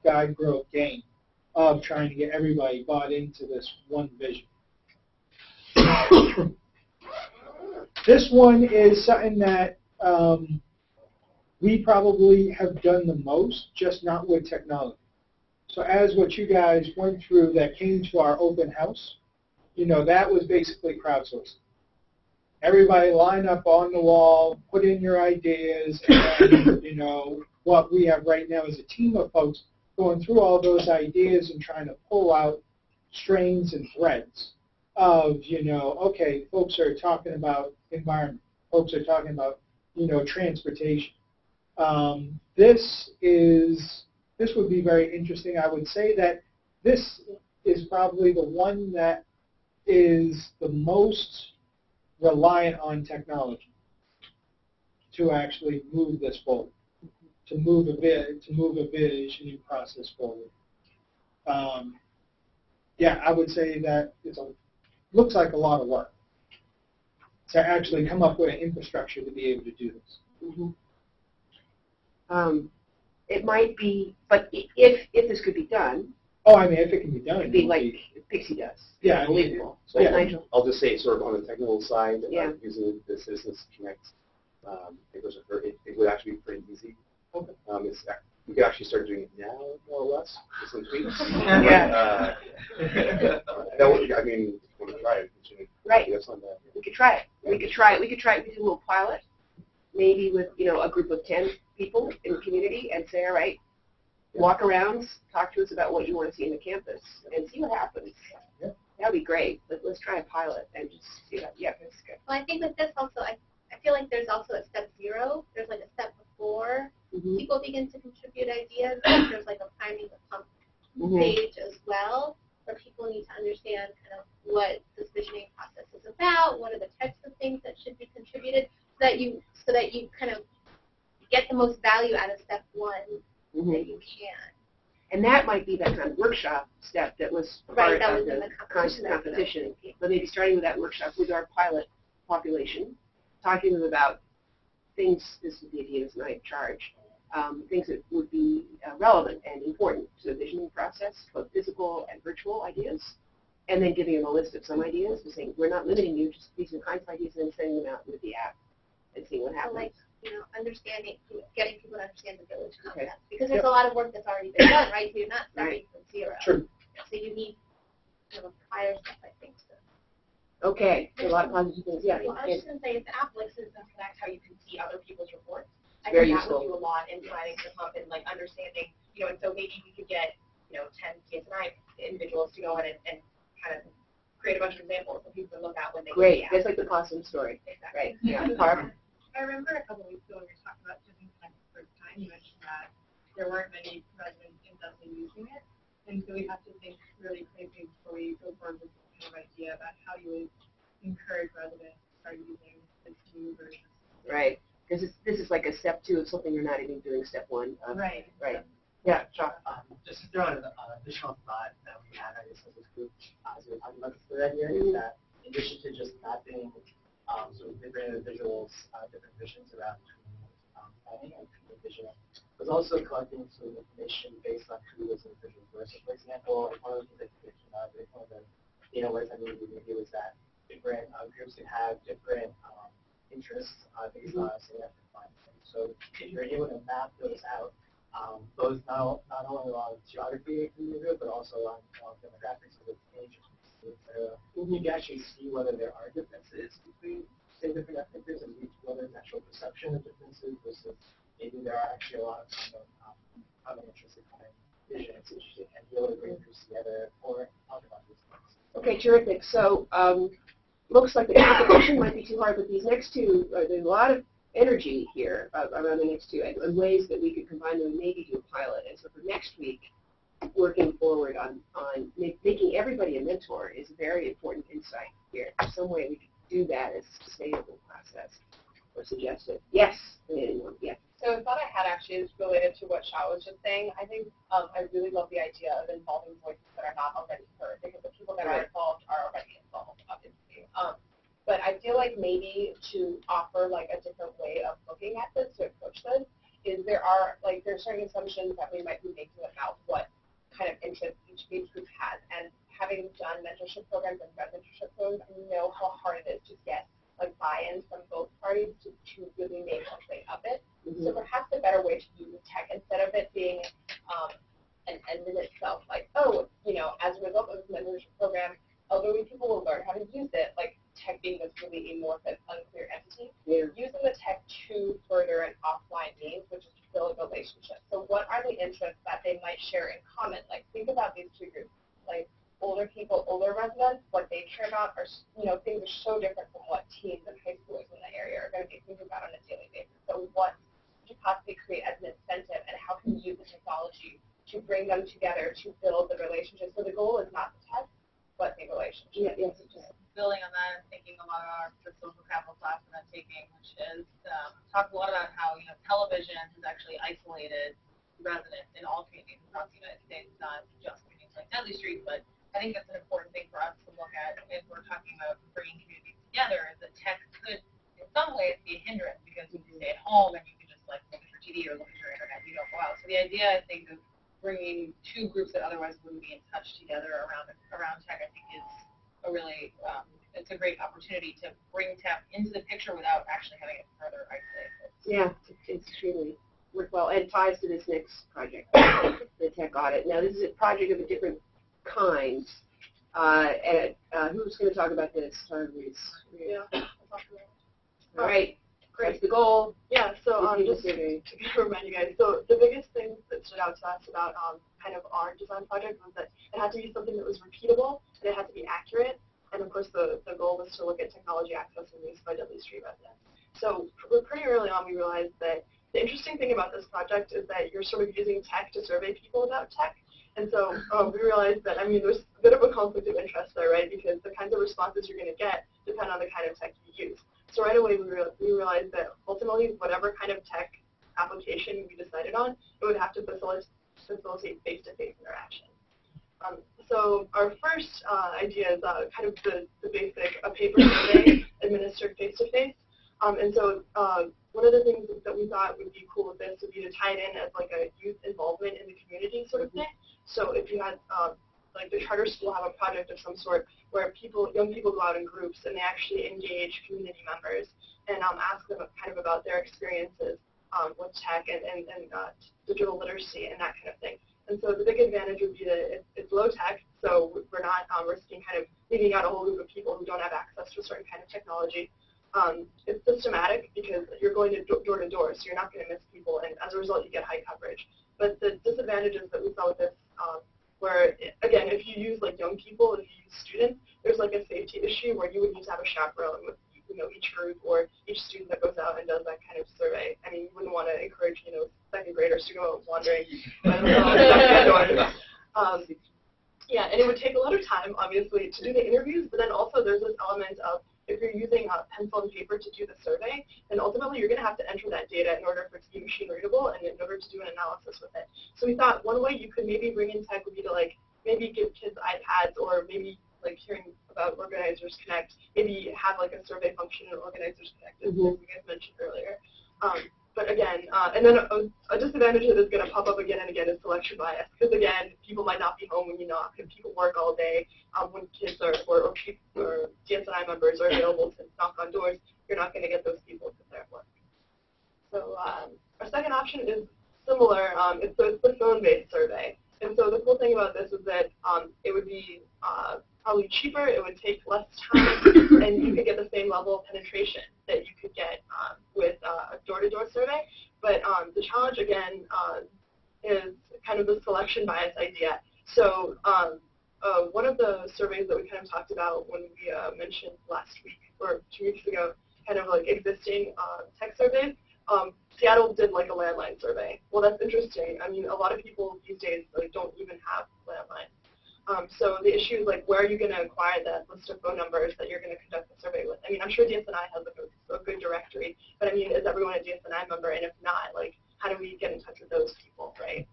S7: guide, growth, gain, of trying to get everybody bought into this one vision. This one is something that we probably have done the most, just not with technology. So as what you guys went through that came to our open house, that was basically crowdsourcing. Everybody line up on the wall, put in your ideas, and what we have right now is a team of folks going through all those ideas and trying to pull out strains and threads of, okay, folks are talking about environment. Folks are talking about, transportation. This would be very interesting. I would say that this is probably the one that is the most reliant on technology to actually move this forward, to move a vision process forward. I would say that looks like a lot of work to actually come up with an infrastructure to be able to do this.
S3: It might be, but if this could be done,
S7: oh, I mean, if it can be done,
S3: it could be like Pixie does.
S7: Yeah,
S3: unbelievable.
S11: So I'll just say, sort of on the technical side, using the Citizens Connect it would actually be pretty easy. We could actually start doing it now, more or less, with some tweaks.
S3: Yeah.
S11: That would, I mean, want to try it.
S3: Right.
S11: Yes, on that.
S3: We could try it. We could try it. We could try it. We could do a little pilot, maybe with, a group of 10 people in the community and say, all right, walk around, talk to us about what you want to see in the campus and see what happens.
S11: Yeah.
S3: That would be great. Let's try a pilot and just see that. Yeah, that's good.
S8: Well, I think with this also, I feel like there's also a step 0. There's like a step before people begin to contribute ideas. There's like a priming the pump stage as well, where people need to understand kind of what this visioning process is about, what are the types of things that should be contributed, so that you kind of get the most value out of step 1 that you can.
S3: And that might be that kind of workshop step that was part of the competition. But maybe starting with that workshop with our pilot population, talking to them about things, this is the idea tonight, charge, things that would be relevant and important to the visioning process, both physical and virtual ideas, and then giving them a list of some ideas and saying, we're not limiting you, just these are the kinds of ideas, and then sending them out with the app and seeing what happens.
S8: Like, understanding, getting people to understand the village concept. Because there's a lot of work that's already been done, right? So you're not starting from 0.
S3: True.
S8: So you need prior stuff, I think. So.
S3: Okay, a lot of positive things. Yeah.
S6: Well, I was just going to say, if the app links and connect how you can see other people's reports, I
S3: Very
S6: think that
S3: useful.
S6: would do a lot in planning the pump and understanding, and so maybe we could get, 10 PSNI individuals to go ahead and kind of create a bunch of examples that people can look at when they
S3: Great.
S6: get the app.
S3: That's like the possum story.
S6: Exactly.
S3: Right. Yeah. Barb?
S12: I remember a couple weeks ago when we were talking about Disney Connect the first time, you mentioned that there weren't many residents in Dudley using it, and so we have to think really critically before we go forward with this kind of idea about how you would encourage residents to start using this new version.
S3: Right. Because this is like a step 2 of something you're not even doing step 1 of.
S12: Right.
S3: Right. Yeah, John.
S10: Just to throw in an additional thought that we had, I guess, as this group, as we were talking about this thread here, is that in addition to just mapping sort of different individuals, different visions around planning and community vision, was also collecting sort of information based on who those individuals were. So, for example, one of the things that came out of one of the words I maybe was that different groups can have different interests based on say ethnic climate. So, if you're able to map those out, both not only along geography of the neighborhood, but also on demographics of its age, etc. You can actually see whether there are differences between, say, different ethnic groups and whether it's actual perception of differences versus maybe there are actually a lot of common interests and common vision. It's interesting and be able to bring groups together or talk about these things.
S3: Okay, terrific. So looks like the competition might be too hard, but these next two, there's a lot of energy here around the next two and ways that we could combine them and maybe do a pilot. And so for next week, working forward on making everybody a mentor is a very important insight here. There's some way we could do that as a sustainable process or suggested. Yes? Yeah.
S13: So a thought I had actually is related to what Shao was just saying. I think I really love the idea of involving voices that are not already heard, because the people that are involved are already involved, obviously. But I feel like maybe to offer like a different way of looking at this, to approach this, is there's certain assumptions that we might be making about what kind of interest each age group has. And having done mentorship programs and read mentorship programs, I know how hard it is to get like buy-in from both parties to really make something of it. So perhaps a better way to use tech, instead of it being an end in itself, like, as a result of this mentorship program, elderly people will learn how to use it, like tech being this really amorphous, unclear entity, using the tech to further an offline means, which is to build a relationship. So what are the interests that they might share in common? Like, think about these two groups, like older people, older residents, what they care about are, things are so different from what teens and high schoolers in the area are going to be thinking about on a daily basis. So what could you possibly create as an incentive, and how can you use the technology to bring them together to build the relationship? So the goal is not the test, but the relationship.
S3: Yeah.
S9: Just building on that and thinking a lot about the social capital class that I'm taking, which is talk a lot about how television has actually isolated residents in all communities across the United States, not just communities like Dudley Street, but I think that's an important thing for us to look at if we're talking about bringing communities together, is that tech could in some ways be a hindrance, because you can stay at home and you can just like look at your TV or look at your internet, you don't go out. So the idea, I think, of bringing two groups that otherwise wouldn't be in touch together around tech, I think is a really, it's a great opportunity to bring tech into the picture without actually having it further isolated.
S3: Yeah, it's extremely worked well and ties to this next project, the tech audit. Now, this is a project of a different kind. Who's going to talk about this?
S4: Yeah.
S3: All right. Great. That's the goal.
S4: Yeah, so just to remind you guys, so the biggest thing that stood out to us about kind of our design project was that it had to be something that was repeatable, and it had to be accurate, and of course the goal was to look at technology access and use by Dudley Street residents. So pretty early on we realized that the interesting thing about this project is that you're sort of using tech to survey people about tech. And so we realized that, I mean, there's a bit of a conflict of interest there, right? Because the kinds of responses you're going to get depend on the kind of tech you use. So right away we realized that ultimately whatever kind of tech application we decided on, it would have to facilitate face-to-face interaction. So our first idea is kind of the basic, a paper survey administered face-to-face. And so one of the things that we thought would be cool with this would be to tie it in as like a youth involvement in the community sort of thing. So if you had, like the charter school have a project of some sort where young people go out in groups and they actually engage community members and ask them kind of about their experiences with tech and digital literacy and that kind of thing. And so the big advantage would be that it's low tech, so we're not risking kind of leaving out a whole group of people who don't have access to a certain kind of technology. It's systematic because you're going to door to door, so you're not going to miss people, and as a result, you get high coverage. But the disadvantages that we saw with this, where again, if you use like young people, if you use students, there's like a safety issue where you would need to have a chaperone with each group or each student that goes out and does that kind of survey. I mean, you wouldn't want to encourage second graders to go out wandering. Yeah, and it would take a lot of time, obviously, to do the interviews, but then also there's this element of if you're using pencil and paper to do the survey, then ultimately you're going to have to enter that data in order for it to be machine readable and in order to do an analysis with it. So we thought one way you could maybe bring in tech would be to like maybe give kids iPads or maybe like hearing about Organizers Connect, maybe have like a survey function in Organizers Connect, as you guys mentioned earlier. But again, and then a disadvantage that is going to pop up again and again is selection bias. Because again, people might not be home when you knock, and people work all day. When kids or DSNI members are available to knock on doors, you're not going to get those people because they're at work. So our second option is similar. It's the phone-based survey. And so the cool thing about this is that it would be probably cheaper, it would take less time, and you could get the same level of penetration that you could get with a door-to-door survey. But the challenge, again, is kind of the selection bias idea. So one of the surveys that we kind of talked about when we mentioned last week or 2 weeks ago, kind of like existing tech surveys, Seattle did like a landline survey. Well, that's interesting. I mean, a lot of people these days like don't even have landlines. So the issue is like, where are you going to acquire that list of phone numbers that you're going to conduct the survey with? I mean, I'm sure DSNI has a good directory, but I mean, is everyone a DSNI member? And if not, like, how do we get in touch with those people, right?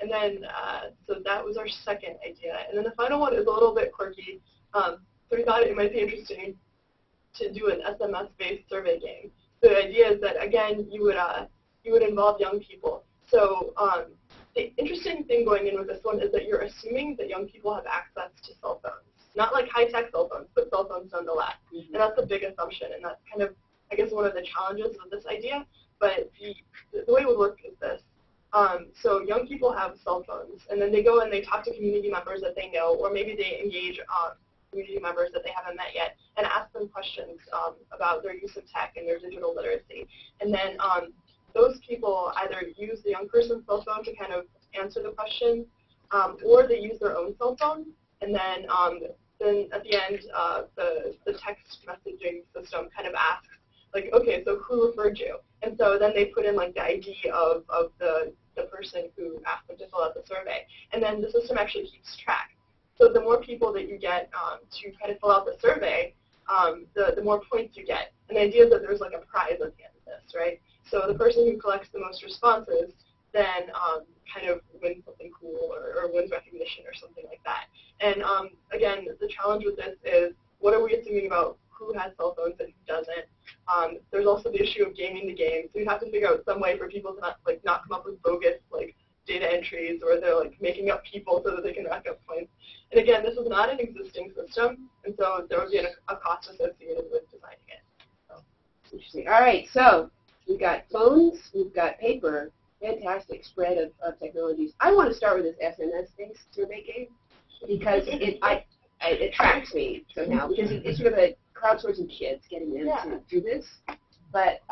S4: And then, so that was our second idea. And then the final one is a little bit quirky. So we thought it might be interesting to do an SMS-based survey game. So the idea is that, again, you would involve young people. So the interesting thing going in with this one is that you're assuming that young people have access to cell phones. Not like high-tech cell phones, but cell phones nonetheless. And that's a big assumption, and that's kind of, I guess, one of the challenges of this idea. But the way it would work is this. So young people have cell phones, and then they go and they talk to community members that they know, or maybe they engage community members that they haven't met yet, and ask them questions about their use of tech and their digital literacy. And then those people either use the young person's cell phone to kind of answer the question, or they use their own cell phone, and then at the end, the text messaging system kind of asks, like, okay, so who referred you? And so then they put in like the ID of the person who asked them to fill out the survey, and then the system actually keeps track. So the more people that you get to kind of fill out the survey, the more points you get. And the idea is that there's like a prize at the end of this, right? So the person who collects the most responses then kind of wins something cool or wins recognition or something like that. And again, the challenge with this is, what are we assuming about who has cell phones and who doesn't? There's also the issue of gaming the game. So you have to figure out some way for people to not come up with bogus like data entries, or they're like making up people so that they can rack up points. And again, this is not an existing system, and so there would be a cost associated with designing it.
S3: Interesting. All right, so We've got phones, we've got paper, fantastic spread of technologies. I want to start with this SNS-based survey game because it attracts me somehow because it's sort of a crowdsourcing kids getting them to do this. But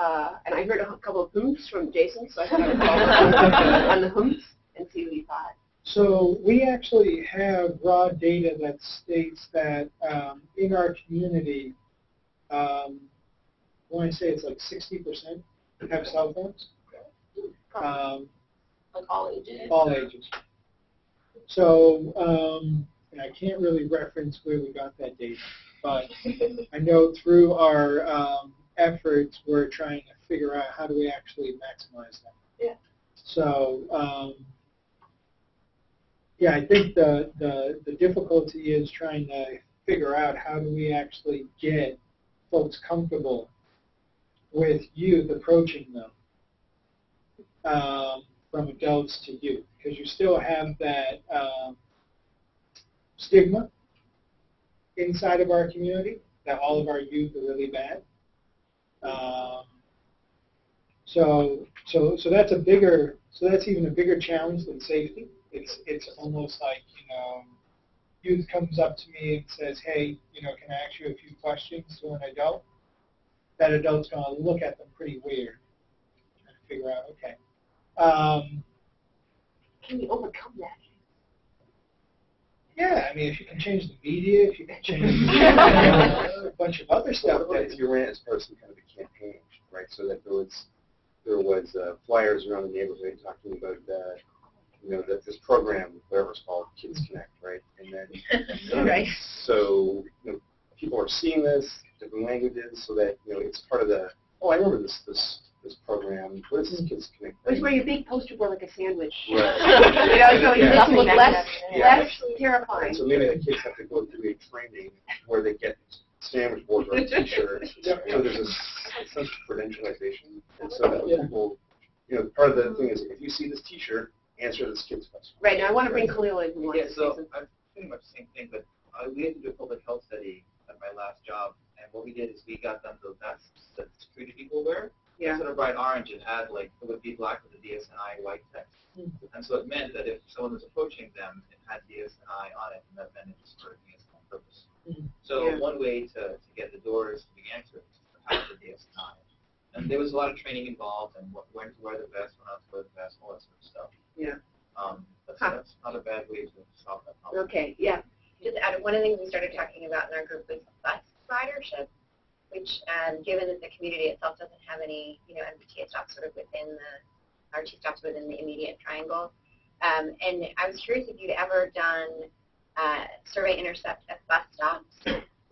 S3: and I heard a couple of hooms from Jason, so I thought I would follow on the hooms and see what he thought.
S7: So we actually have raw data that states that in our community, I want to say it's like 60% have cell phones.
S8: Like all ages?
S7: All ages. So and I can't really reference where we got that data, but I know through our efforts we're trying to figure out how do we actually maximize that.
S3: Yeah.
S7: So yeah, I think the difficulty is trying to figure out how do we actually get folks comfortable with youth approaching them from adults to youth, because you still have that stigma inside of our community that all of our youth are really bad. So that's a bigger, so that's even a bigger challenge than safety. It's almost like, youth comes up to me and says, hey, can I ask you a few questions to an adult? That adult's going to look at them pretty weird and figure out, okay.
S3: Can we overcome that?
S7: Yeah, I mean, if you can change the media, if you can change a bunch of other stuff.
S11: That you ran as part of some kind of a campaign, right? So that there was flyers around the neighborhood talking about that this program, whatever it's called, Kids Connect, right? And then
S3: Right.
S11: So people are seeing this, different languages, so that it's part of the. Oh, I remember this program. What is this Kids Connect?
S3: It was where your big poster board like a sandwich.
S11: Right.
S3: So you just look less terrifying.
S11: And so maybe the kids have to go through a training where they get sandwich boards or a T-shirt. So there's a sense of credentialization, and so that people, part of the thing is if you see this T-shirt, answer this kid's question.
S3: Right. Now I want to bring Khalil in.
S10: Yeah. So I'm pretty much the same thing, but we had to do a public health study at my last job, and what we did is we got them those masks that security people wear.
S3: Yeah.
S10: Instead of bright orange, it had it would be black with the DSNI white text. And so it meant that if someone was approaching them, it had DSNI on it, and that meant it was for a DSNI purpose. So one way to get the doors to be answered is to have the DSNI. And there was a lot of training involved, and when to wear the vest, when not to wear the vest, all that sort of stuff.
S3: Yeah.
S10: That's not a bad way to solve that problem.
S3: Okay. Yeah.
S5: Just add, one of the things we started talking about in our group was bus ridership, which, given that the community itself doesn't have any, MBTA stops sort of within our T stops within the immediate triangle. And I was curious if you'd ever done survey intercept at bus stops,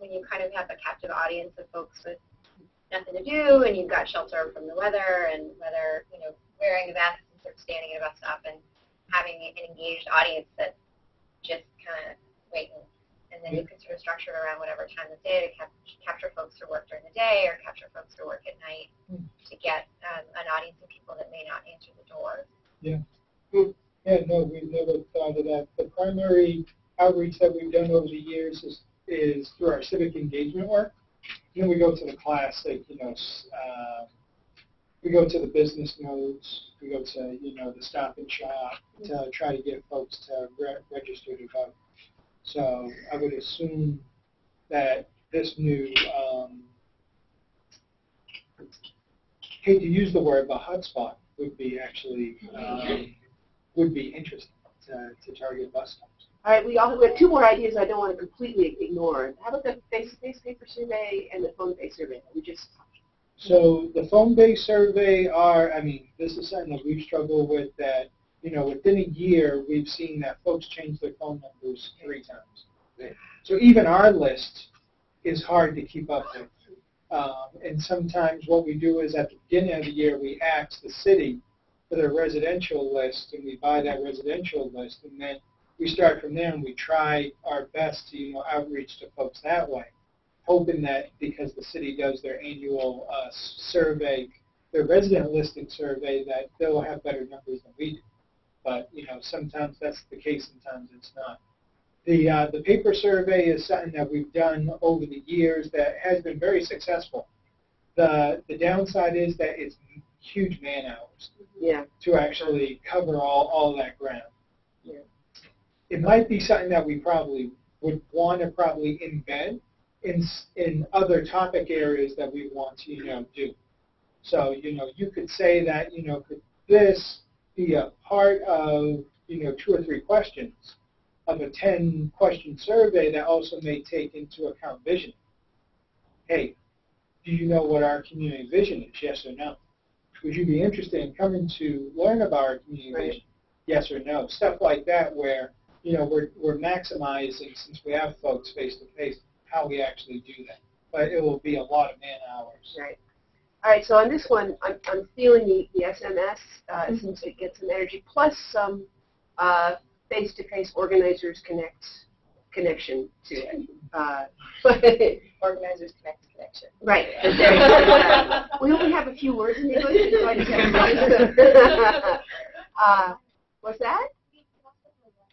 S5: when you kind of have a captive audience of folks with nothing to do, and you've got shelter from the weather, and whether, wearing a vest and sort of standing at a bus stop and having an engaged audience that just kind of waiting. And then you can sort of structure it around whatever time of day to capture folks who work during the day or capture folks who work at night to get an audience of people that may not answer the door.
S7: Yeah. Yeah, no, we've never thought of that. The primary outreach that we've done over the years is through our civic engagement work. And then we go to the class, like, we go to the business nodes, we go to, the stop and shop to try to get folks to register to vote. So I would assume that this new, hate to use the word, but hotspot would be actually, would be interesting to target bus stops.
S3: All right. We have two more ideas I don't want to completely ignore. How about the face-to-face paper survey and the phone-based survey?
S7: So the phone-based survey this is something that we've struggled with that, within a year, we've seen that folks change their phone numbers 3 times. So even our list is hard to keep up with. And sometimes what we do is at the beginning of the year, we ask the city for their residential list, and we buy that residential list, and then we start from there, and we try our best to, outreach to folks that way, hoping that because the city does their annual survey, their resident listing survey, that they'll have better numbers than we do. But, sometimes that's the case, sometimes it's not. The paper survey is something that we've done over the years that has been very successful. The downside is that it's huge man hours
S3: Yeah.
S7: to actually cover all that ground.
S3: Yeah.
S7: It might be something that we probably would want to probably embed in other topic areas that we want to, do. So, you could say that, could this be a part of, 2 or 3 questions of a 10-question survey that also may take into account vision? Hey, do you know what our community vision is, yes or no? Would you be interested in coming to learn about our community vision, yes or no? Stuff like that where, we're maximizing, since we have folks face-to-face, how we actually do that. But it will be a lot of man hours.
S3: Right. All right, so on this one, I'm feeling the SMS, since it gets some energy, plus some face-to-face organizers connection to it.
S13: Organizers connect connection.
S3: Right. We only have a few words in English, so I just have what's that?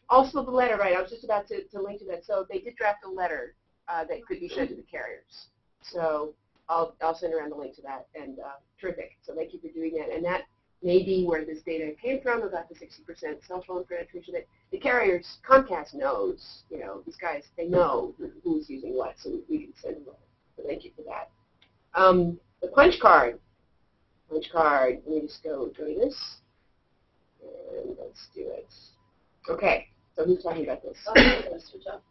S3: Also the letter, right. I was just about to link to that. So they did draft a letter that could be sent to the carriers. So I'll send around the link to that, and terrific. So thank you for doing that. And that may be where this data came from about the 60% cell phone penetration. That the carriers, Comcast knows, these guys, they know who's using what, so we can send them. So thank you for that. The punch card. Let me just go to this, and let's do it. Okay, so who's talking about this?
S13: Switch up.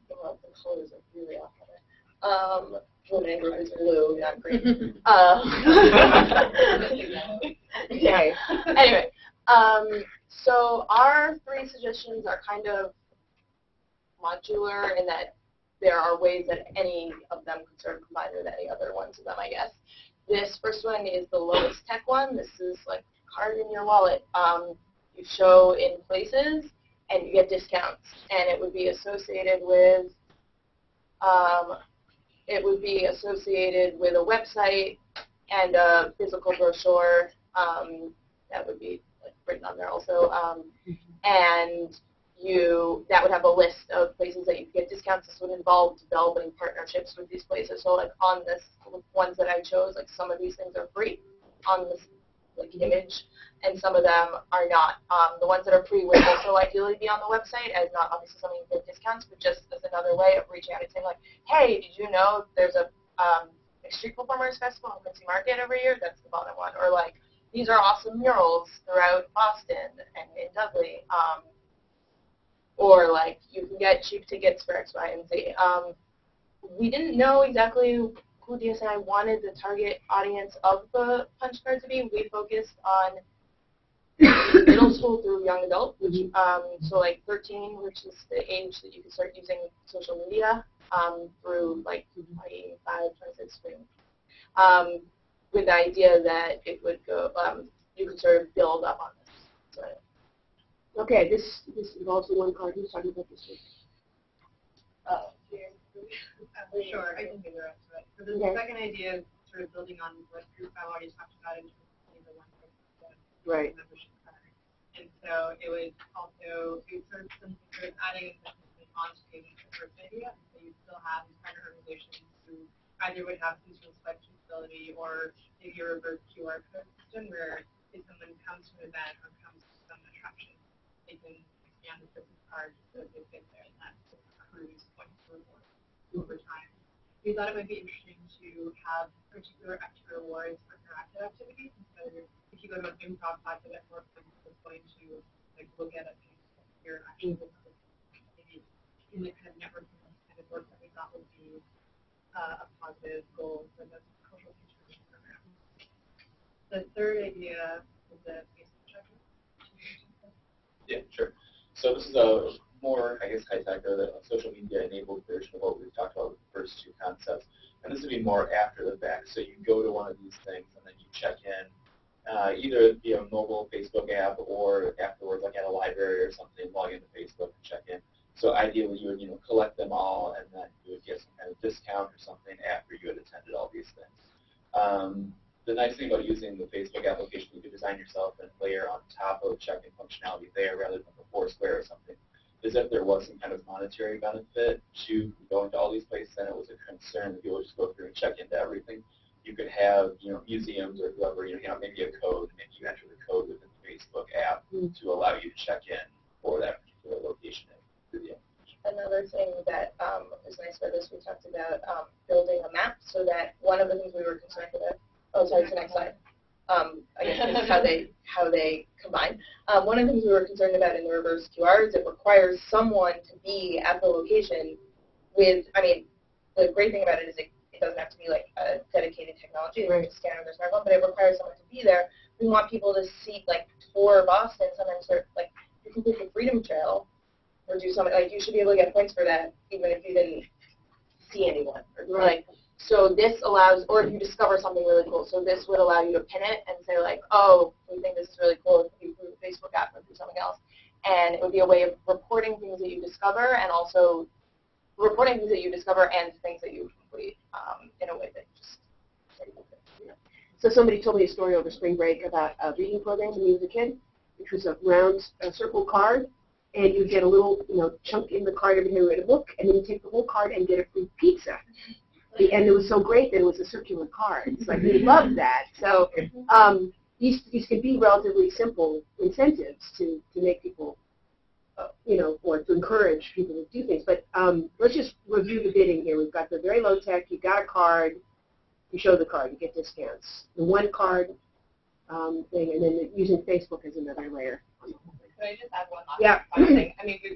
S13: Well, the colors are really off color. Women group is blue, not green. Okay. Anyway, so our 3 suggestions are kind of modular in that there are ways that any of them could sort of combine with any other ones of them, I guess. This first one is the lowest tech one. This is like a card in your wallet. You show in places and you get discounts, and it would be associated with a website and a physical brochure that would be written on there also, and that would have a list of places that you could get discounts. This would involve developing partnerships with these places. So like on this ones that I chose, like some of these things are free on this image, and some of them are not. The ones that are free would also ideally be on the website as not obviously something you get discounts, but just as another way of reaching out and saying like, hey, did you know there's a street performers festival in Quincy Market every year? That's the bottom one. Or like, these are awesome murals throughout Boston and in Dudley. Or like, you can get cheap tickets for X, Y, and Z. We didn't know exactly who DSI wanted the target audience of the punch card to be. We focused on middle school through young adult, which, so like 13, which is the age that you can start using social media through like 25, 26, with the idea that it would go, you could sort of build up on this. So,
S3: okay, this involves the one card. Who's talking about this one?
S12: Sure, I can figure out to it. So the second idea is sort of building on what I've already talked about in terms of the one
S3: right.
S12: membership card. And so it would also be sort of adding something onto the first idea. So you still have these partner organizations who either would have some sort of selection facility or maybe a reverse QR code system where if someone comes to an event or comes to some attraction, they can scan the business card so that they get there, and that accrues points for reward over time. We thought it might be interesting to have particular extra rewards for interactive activities. So if you go to an improv class, you get more points for going to like look at a piece of your actual maybe in the kind of networking kind of work that we thought would be a positive goal for the cultural future program. The third idea is the Facebook check-in.
S14: Yeah, sure. So this is a more, I guess, high-tech or the social media-enabled version of what we've talked about with the first 2 concepts. And this would be more after the fact. So you go to one of these things and then you check in, either via a mobile Facebook app or afterwards, like at a library or something, log into Facebook and check in. So ideally, you would collect them all, and then you would get some kind of discount or something after you had attended all these things. The nice thing about using the Facebook application, you can design yourself and layer on top of check-in functionality there rather than the Foursquare or something, is if there was some kind of monetary benefit to going to all these places, then it was a concern that people would just go through and check into everything. you could have, museums or whoever, maybe a code, maybe you enter the code within the Facebook app to allow you to check in for that particular location.
S13: Another thing that is nice about this, we talked about building a map, so that one of the things we were concerned about, it's the next slide. I guess this is how they combine. One of the things we were concerned about in the reverse QR is it requires someone to be at the location with, the great thing about it is it doesn't have to be like a dedicated technology, they just scan on their smartphone, but it requires someone to be there. We want people to see, tour Boston, sometimes you complete the Freedom Trail, or do something, you should be able to get points for that, even if you didn't see anyone. So this allows, or if you discover something really cool, so this would allow you to pin it and say oh, we think this is really cool, it could be through the Facebook app or through something else. And it would be a way of reporting things that you discover, and also reporting things that you discover and things that you complete in a way that just.
S3: So somebody told me a story over spring break about a reading program when he was a kid, which was a circle card, and you get a little chunk in the card every time you read a book, and then you take the whole card and get a free pizza. And it was so great that it was a circular card. It's we loved that. So these can be relatively simple incentives to make people, or to encourage people to do things. But let's just review the bidding here. We've got the very low tech. You got a card. You show the card. You get discounts. The one card thing, and then using Facebook as another layer.
S13: Can I just add one last thing?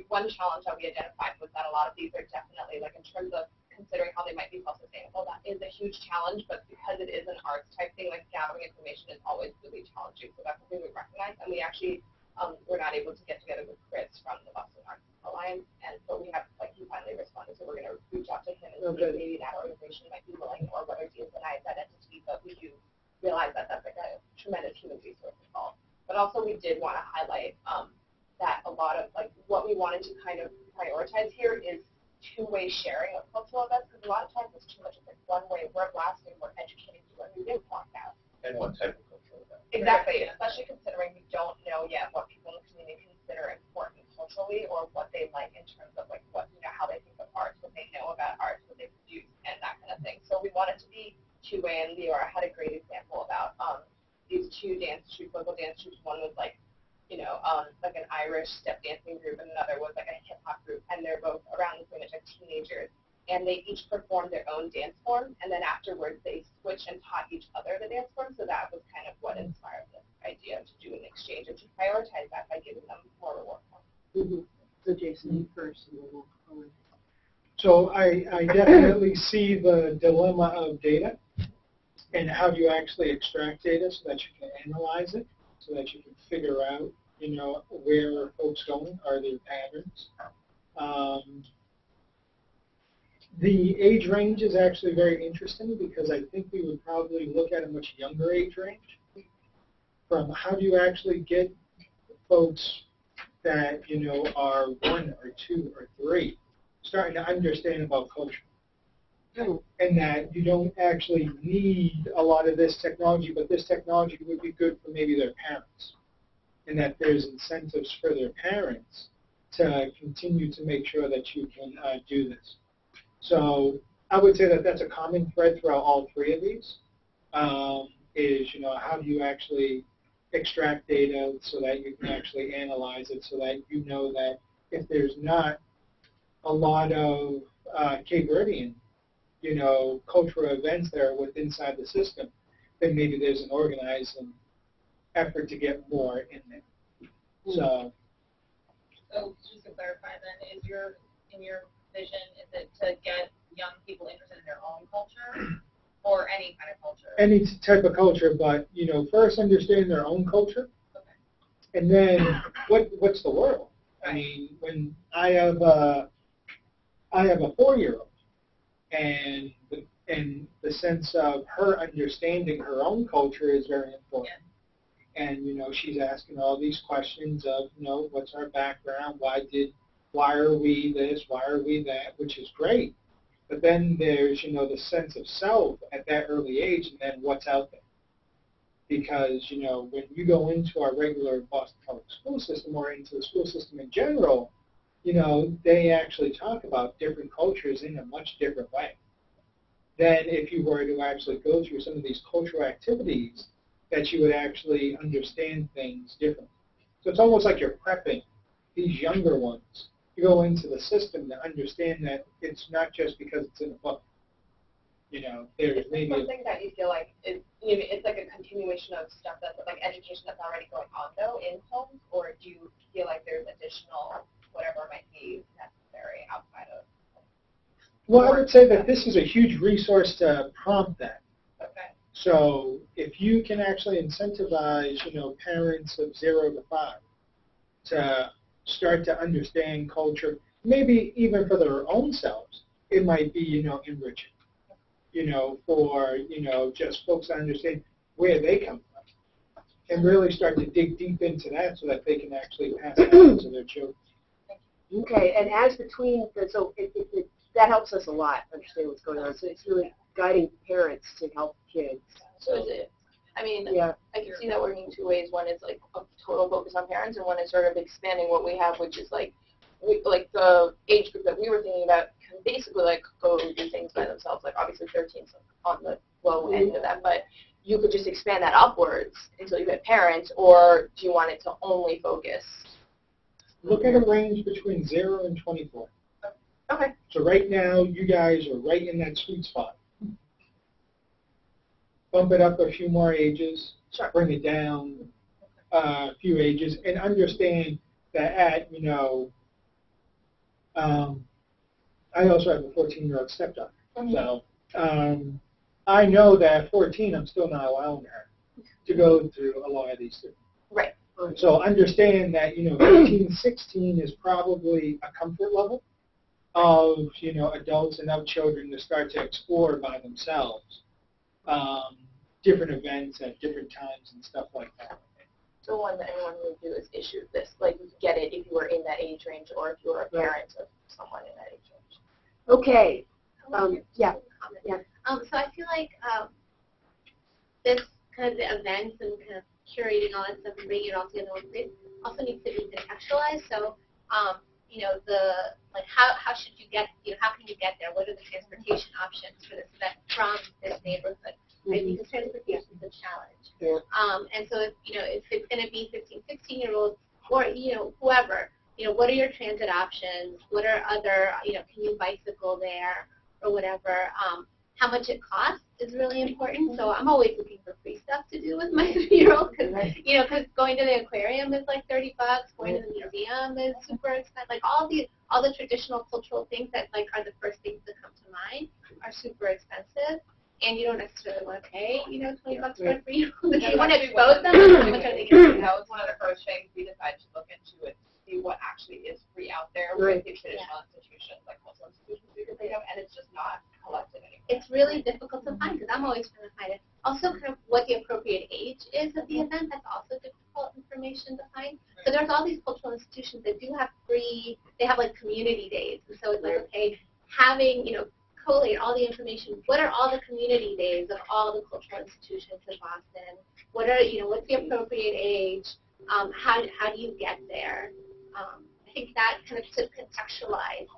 S13: One challenge that we identified was that a lot of these are definitely, in terms of considering how they might be self-sustainable, that is a huge challenge, but because it is an arts type thing, gathering information is always really challenging, so that's something we recognize, and we actually were not able to get together with Chris from the Boston Arts Alliance, and so we have, he finally responded, so we're going to reach out to him and see if maybe that organization might be willing, or whether he denies that entity, but we do realize that that's a tremendous human resource involved. But also we did want to highlight that a lot of, what we wanted to kind of prioritize here is two-way sharing of cultural events, because a lot of times it's too much of one way. We're blasting, we're educating people, and we didn't want that.
S14: And one type of cultural event.
S13: Exactly, especially considering we don't know yet what people in the community consider important culturally, or what they like in terms of how they think of arts, what they know about arts, what they produce, and that kind of thing. So we want it to be two-way, and Leora had a great example about these two local dance troupes. One was an Irish step dancing group, and another was a hip hop group, and they're both around the same age, teenagers, and they each performed their own dance form, and then afterwards they switched and taught each other the dance form. So that was kind of what inspired this idea to do an exchange and to prioritize that by giving them more reward points.
S3: So Jason, first, and then we'll go in.
S7: So I definitely see the dilemma of data and how do you actually extract data so that you can analyze it, so that you can figure out, where are folks going, are there patterns. The age range is actually very interesting because I think we would probably look at a much younger age range from how do you actually get folks that, are 1 or 2 or 3 starting to understand about culture. And that you don't actually need a lot of this technology, but this technology would be good for maybe their parents. And that there's incentives for their parents to continue to make sure that you can do this. So I would say that that's a common thread throughout all 3 of these, is, how do you actually extract data so that you can actually analyze it, so that you know that if there's not a lot of Cape Verdean, cultural events that are within inside the system, then maybe there's an organizing effort to get more in there. So
S6: just to clarify then, in your vision, is it to get young people interested in their own culture or any kind of culture?
S7: Any type of culture, but first understand their own culture, and then what's the world? Right. When I have a 4-year-old, and the sense of her understanding her own culture is very important. Yeah. And she's asking all these questions of what's our background, why are we this, why are we that, which is great. But then there's the sense of self at that early age, and then what's out there. Because when you go into our regular Boston public school system or into the school system in general, they actually talk about different cultures in a much different way. than if you were to actually go through some of these cultural activities that you would actually understand things differently. So it's almost like you're prepping these younger ones to go into the system to understand that it's not just because it's in a book. You know, there's maybe
S13: something that you feel like is, you know, it's like a continuation of stuff that's like education that's already going on though in homes, or do you feel like there's additional whatever might be necessary outside of?
S7: Well, I would say that this is a huge resource to prompt that.
S13: Okay.
S7: So if you can actually incentivize, you know, parents of 0 to 5 to start to understand culture, maybe even for their own selves, it might be, you know, enriching, you know, for, you know, just folks to understand where they come from and really start to dig deep into that so that they can actually pass it on to their children.
S3: Okay, and as between, so that helps us a lot understand what's going on. So it's really guiding parents to help kids.
S4: So is it, I mean,
S3: Yeah.
S4: I can see that working two ways. One is like a total focus on parents, and one is sort of expanding what we have, which is like the age group that we were thinking about can basically like go do things by themselves. Like obviously 13 is on the low end of that, but you could just expand that upwards until you get parents, or do you want it to only focus?
S7: Look at a range between 0 and 24.
S4: Okay.
S7: So right now, you guys are right in that sweet spot. Bump it up a few more ages,
S4: Sure.
S7: bring it down a few ages, and understand that at, you know, I also have a 14-year-old stepdaughter. So I know that at 14, I'm still not allowing her to go through a lot of these things.
S4: Right.
S7: So understand that, you know, 15, 16 is probably a comfort level of, you know, adults and of children to start to explore by themselves different events at different times and stuff like that.
S4: So one that anyone would do is issue this, like you get it if you were in that age range or if you were a parent of someone in that age range.
S3: Okay. Yeah.
S8: Yeah. So I feel like this kind of the events and kind of curating all that stuff and bringing it all together, it also needs to be contextualized. So, you know, how should you get, you know, how can you get there? What are the transportation options for this event from this neighborhood? Right? Because transportation is a challenge.
S3: Yeah.
S8: And so, if, you know, if it's going to be 15, 16-year-olds or, you know, whoever, you know, what are your transit options? What are other, you know, can you bicycle there or whatever? How much it costs is really important. So I'm always looking for free stuff to do with my 3-year-old because, you know, because going to the aquarium is like $30, going to the museum is super expensive. Like all the traditional cultural things that like are the first things that come to mind are super expensive. And you don't necessarily want to pay, you know, $20 for a 3-year-old. If you want to expose them, how much are they going to
S13: That was one of the first things we decided to look into it, to see what actually is free out there
S3: Right.
S13: with the traditional institutions, like cultural institutions we could think of, and it's just not collected anymore.
S8: It's really difficult to find because I'm always trying to find it. Also, kind of what the appropriate age is of the event, that's also difficult information to find. So there's all these cultural institutions that do have free, they have like community days. And so it's like, okay, having, you know, collate all the information. What are all the community days of all the cultural institutions in Boston? What are, you know, what's the appropriate age? How do you get there? I think that kind of to contextualize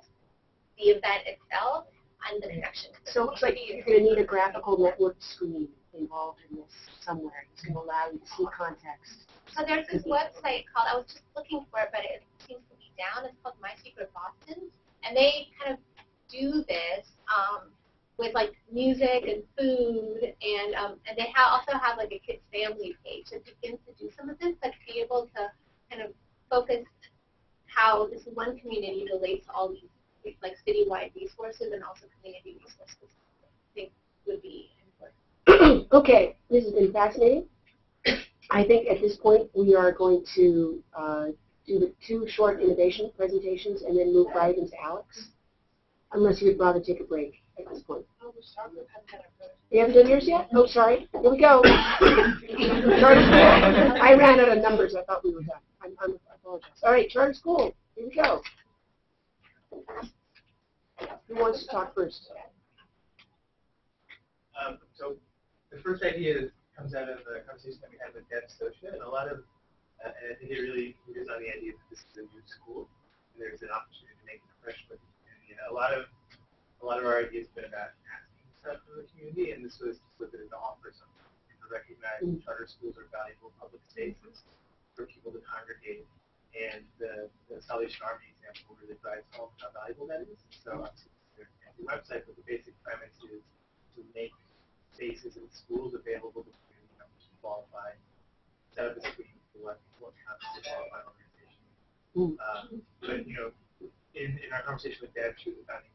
S8: the event itself and the connection.
S3: So it looks like you're going to need a graphical network screen involved in this somewhere. It's going to allow you to see context.
S8: So there's this website called, I was just looking for it, but it seems to be down. It's called My Secret Boston. And they kind of do this with like music and food, and they also have like a kids family page that begins to do some of this, but to be able to kind of focus how this one community relates to all these like citywide resources and also community resources, I think would be important.
S3: Okay, this has been fascinating. I think at this point we are going to do the 2 short innovation presentations and then move right into Alex, unless you'd rather take a break at this point. You haven't done yours yet? Oh, sorry. Here we go. Charter school. I ran out of numbers. I thought we were done. I apologize. All right, charter school. Here we go. Who wants to talk first?
S1: So the first idea comes out of the conversation that we had with Deb Socia, and a lot of, and I think it really is on the idea that this is a new school, and there's an opportunity to make an impression with the community. And a lot of our ideas have been about asking
S10: concept from the community, and this was to flip it into offer something. To recognize charter schools are valuable public spaces for people to congregate, and the Salvation Army example really drives home how valuable that is. So obviously there's a website, but the basic premise is to make spaces in schools available to community members who qualify, set up a screen for what counts as a qualified organization. But in our conversation with Deb, she was the founding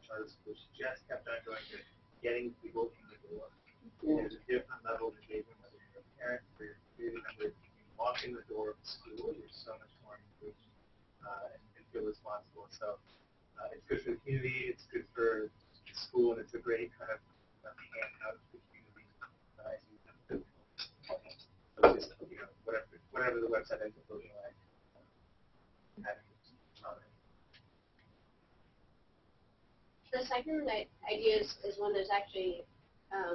S10: charter school, she just kept on going to getting people in the door. There's a different level of engagement, whether you're a parent or you're a community member. You walk in the door of the school, you're so much more engaged and feel responsible. So it's good for the community, it's good for the school, and it's a great kind of hand out to the community as you have to so just, whatever the website ends up looking like.
S8: The second idea is one that's actually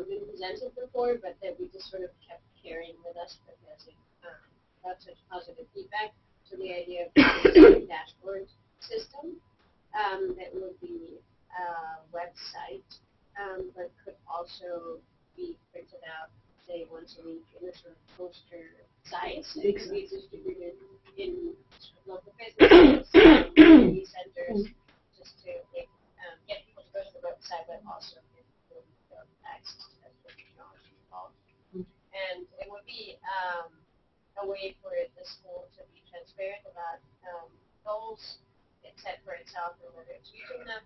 S8: been presented before, but that we just sort of kept carrying with us because it got such positive feedback. So the idea of a dashboard system that would be a website, but could also be printed out, say, once a week in a sort of poster size that could be distributed in local businesses, community centers, just to get people to go to the website, but also give people access to that technology involved. And it would be a way for the school to be transparent about goals it set for itself and whether it's using them,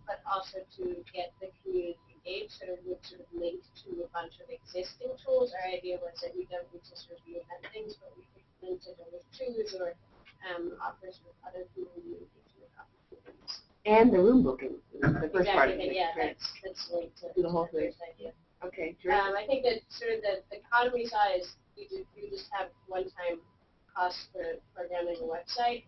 S8: but also to get the community engaged, so it would sort of link to a bunch of existing tools. Our idea was that we don't need to sort of reinvent things, but we could link to them with tools or offers with other community engagement opportunities.
S3: And the room booking, the first part of it.
S8: Yeah, that's linked to
S3: the whole thing.
S8: Idea.
S3: Okay,
S8: I think that sort of the economy size, you just have one-time cost for programming a website.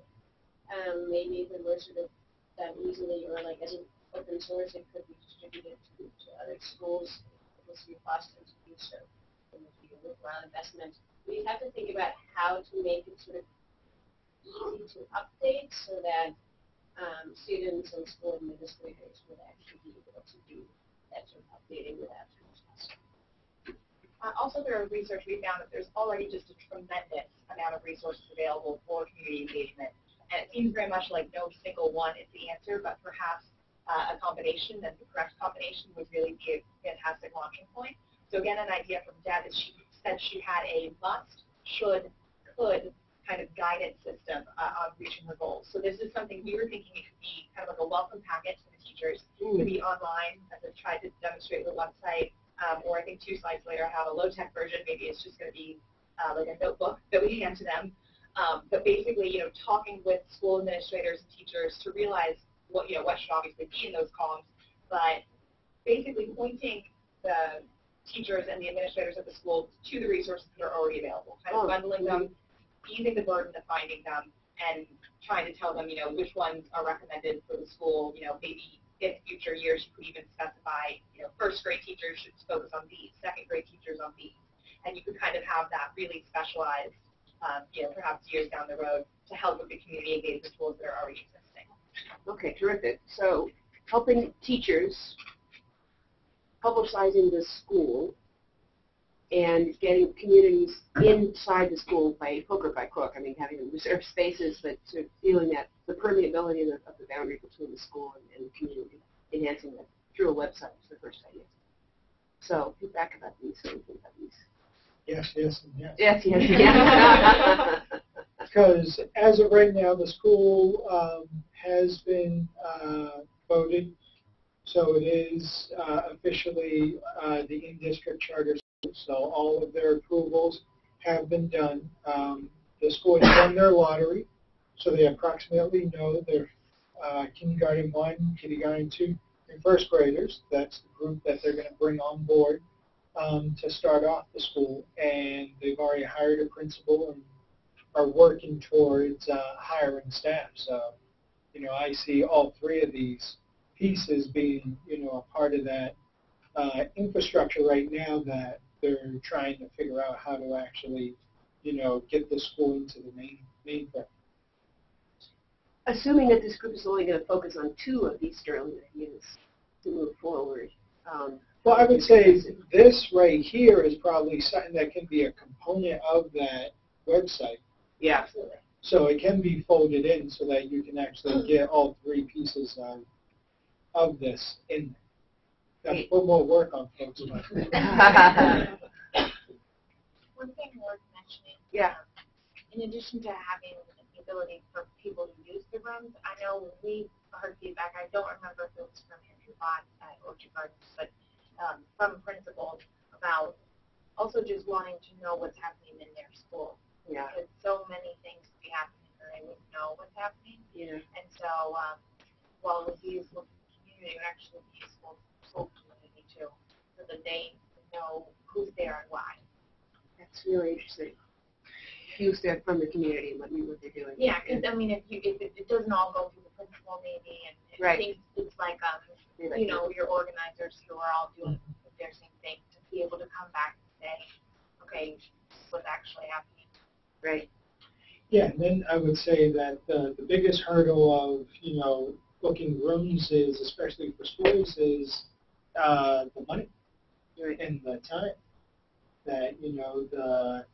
S8: Maybe if it were sort of done easily or like as an open source, it could be distributed to other schools. We'll see Boston to do so. It would be a worthwhile investment. We have to think about how to make it sort of easy to update so that students and school administrators would actually be able to do that sort of updating without too much hassle.
S13: Also, through research, we found that there's already just a tremendous amount of resources available for community engagement. And it seems very much like no single one is the answer, but perhaps a combination, and the correct combination would really be a fantastic launching point. So again, an idea from Deb is she said she had a must, should, could kind of guidance system on reaching her goals. So this is something we were thinking it could be kind of like a welcome packet to the teachers. It could be online, as I've tried to demonstrate with the website, or I think 2 slides later I have a low-tech version. Maybe it's just going to be like a notebook that we hand to them. But basically, talking with school administrators and teachers to realize what should obviously be in those columns, but basically pointing the teachers and the administrators of the school to the resources that are already available, kind of bundling them, easing the burden of finding them, and trying to tell them, which ones are recommended for the school. Maybe in future years you could even specify, first grade teachers should focus on these, second grade teachers on these, and you could kind of have that really specialized, perhaps years down the road to help with the community engagement tools that are already existing.
S3: Okay, terrific. So helping teachers, publicizing the school, and getting communities inside the school by hook or by crook. I mean, having reserved spaces, but sort of feeling that the permeability of the boundary between the school and the community, enhancing that through a website is the first idea. So feedback about these. So think about these.
S7: Yes, yes, and yes.
S3: Yes, yes, yes.
S7: Because as of right now, the school has been voted, so it is officially the in-district charter. So all of their approvals have been done. The school has done their lottery, so they approximately know their kindergarten 1, kindergarten 2, and first graders. That's the group that they're going to bring on board to start off the school. And they've already hired a principal and are working towards hiring staff. So, I see all 3 of these pieces being, a part of that infrastructure right now that they're trying to figure out how to actually, get the school into the main thing.
S3: Assuming that this group is only going to focus on 2 of these sterling ideas to move forward,
S7: Well, I would say this right here is probably something that can be a component of that website.
S3: Yeah, absolutely.
S7: So it can be folded in so that you can actually get all three pieces of this in. That's a little more work on folks.
S8: One thing worth mentioning.
S3: Yeah.
S8: In addition to having the ability for people to use the rooms, I know we heard feedback. I don't remember if it was from Andrew Bott at Orchard Gardens, but from principals about also just wanting to know what's happening in their school.
S3: Yeah.
S8: Because so many things could be happening or they wouldn't know what's happening.
S3: Yeah.
S8: And so while it would be useful for the community, it would actually be useful for the school community too, so that they know who's there and why.
S3: That's really interesting. Use that from the community and what they're doing.
S8: Yeah, because I mean, if it doesn't all go through the principal maybe, and
S3: Right.
S8: things, it's like you know, your organizers who are all doing their same thing to be able to come back and say, okay, what's actually happening.
S3: Right.
S7: Yeah, and then I would say that the biggest hurdle of, you know, booking rooms is, especially for schools, is the money and the time. That, you know, the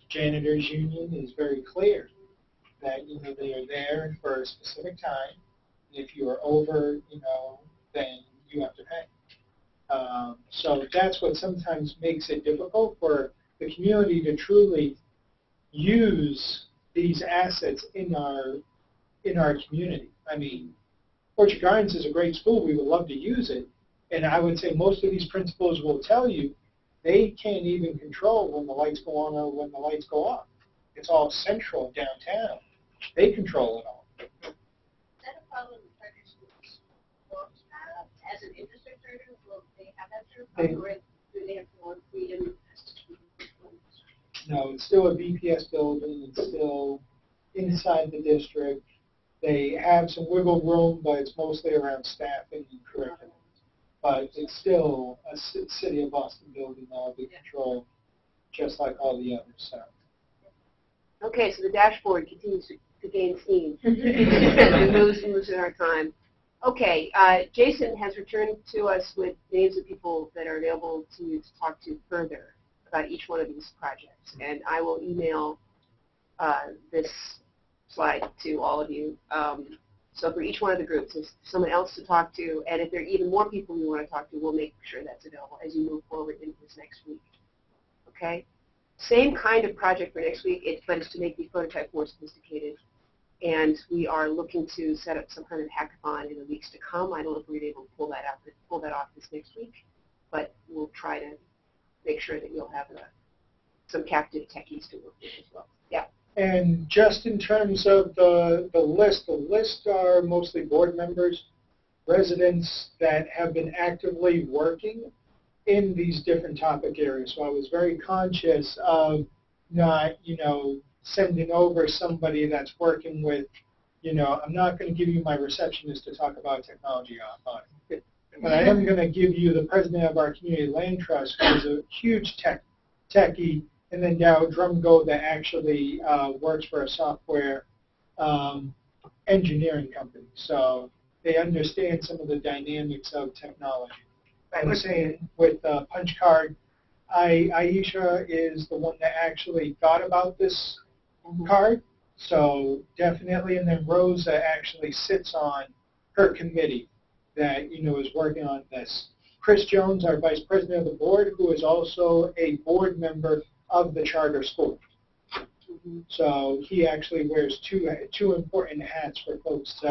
S7: janitors union is very clear that, you know, they are there for a specific time. If you are over, you know, then you have to pay. So that's what sometimes makes it difficult for the community to truly use these assets in our community. I mean, Orchard Gardens is a great school. We would love to use it. And I would say most of these principals will tell you they can't even control when the lights go on or when the lights go off. It's all central downtown. They control it all.
S8: Is that a problem private schools won't have as an industry person? Will they have that sort of problem, or do they have more freedom?
S7: No, it's still a BPS building. It's still inside the district. They have some wiggle room, but it's mostly around staffing and curriculum. But it's still a City of Boston building now. They control just like all the others. So.
S3: Okay, so the dashboard continues to gain steam. We're losing our time. Okay, Jason has returned to us with names of people that are available to talk to further about each one of these projects. And I will email this slide to all of you. So for each one of the groups, there's someone else to talk to, and if there are even more people we want to talk to, we'll make sure that's available as you move forward into this next week. Okay? Same kind of project for next week, but it's to make the prototype more sophisticated. And we are looking to set up some kind of hackathon in the weeks to come. I don't know if we're able to pull that off this next week, but we'll try to make sure that you'll have some captive techies to work with as well. Yeah.
S7: And just in terms of the list are mostly board members, residents that have been actively working in these different topic areas. So I was very conscious of not, you know, sending over somebody that's working with, you know, I'm not going to give you my receptionist to talk about technology on it. But I am going to give you the president of our community land trust, who is a huge techie, and then Dow Drumgo that actually works for a software engineering company. So they understand some of the dynamics of technology. I was saying with Punch Card, Aisha is the one that actually thought about this card. So definitely, and then Rosa actually sits on her committee that, you know, is working on this. Chris Jones, our vice president of the board, who is also a board member of the charter school. So he actually wears two important hats for folks.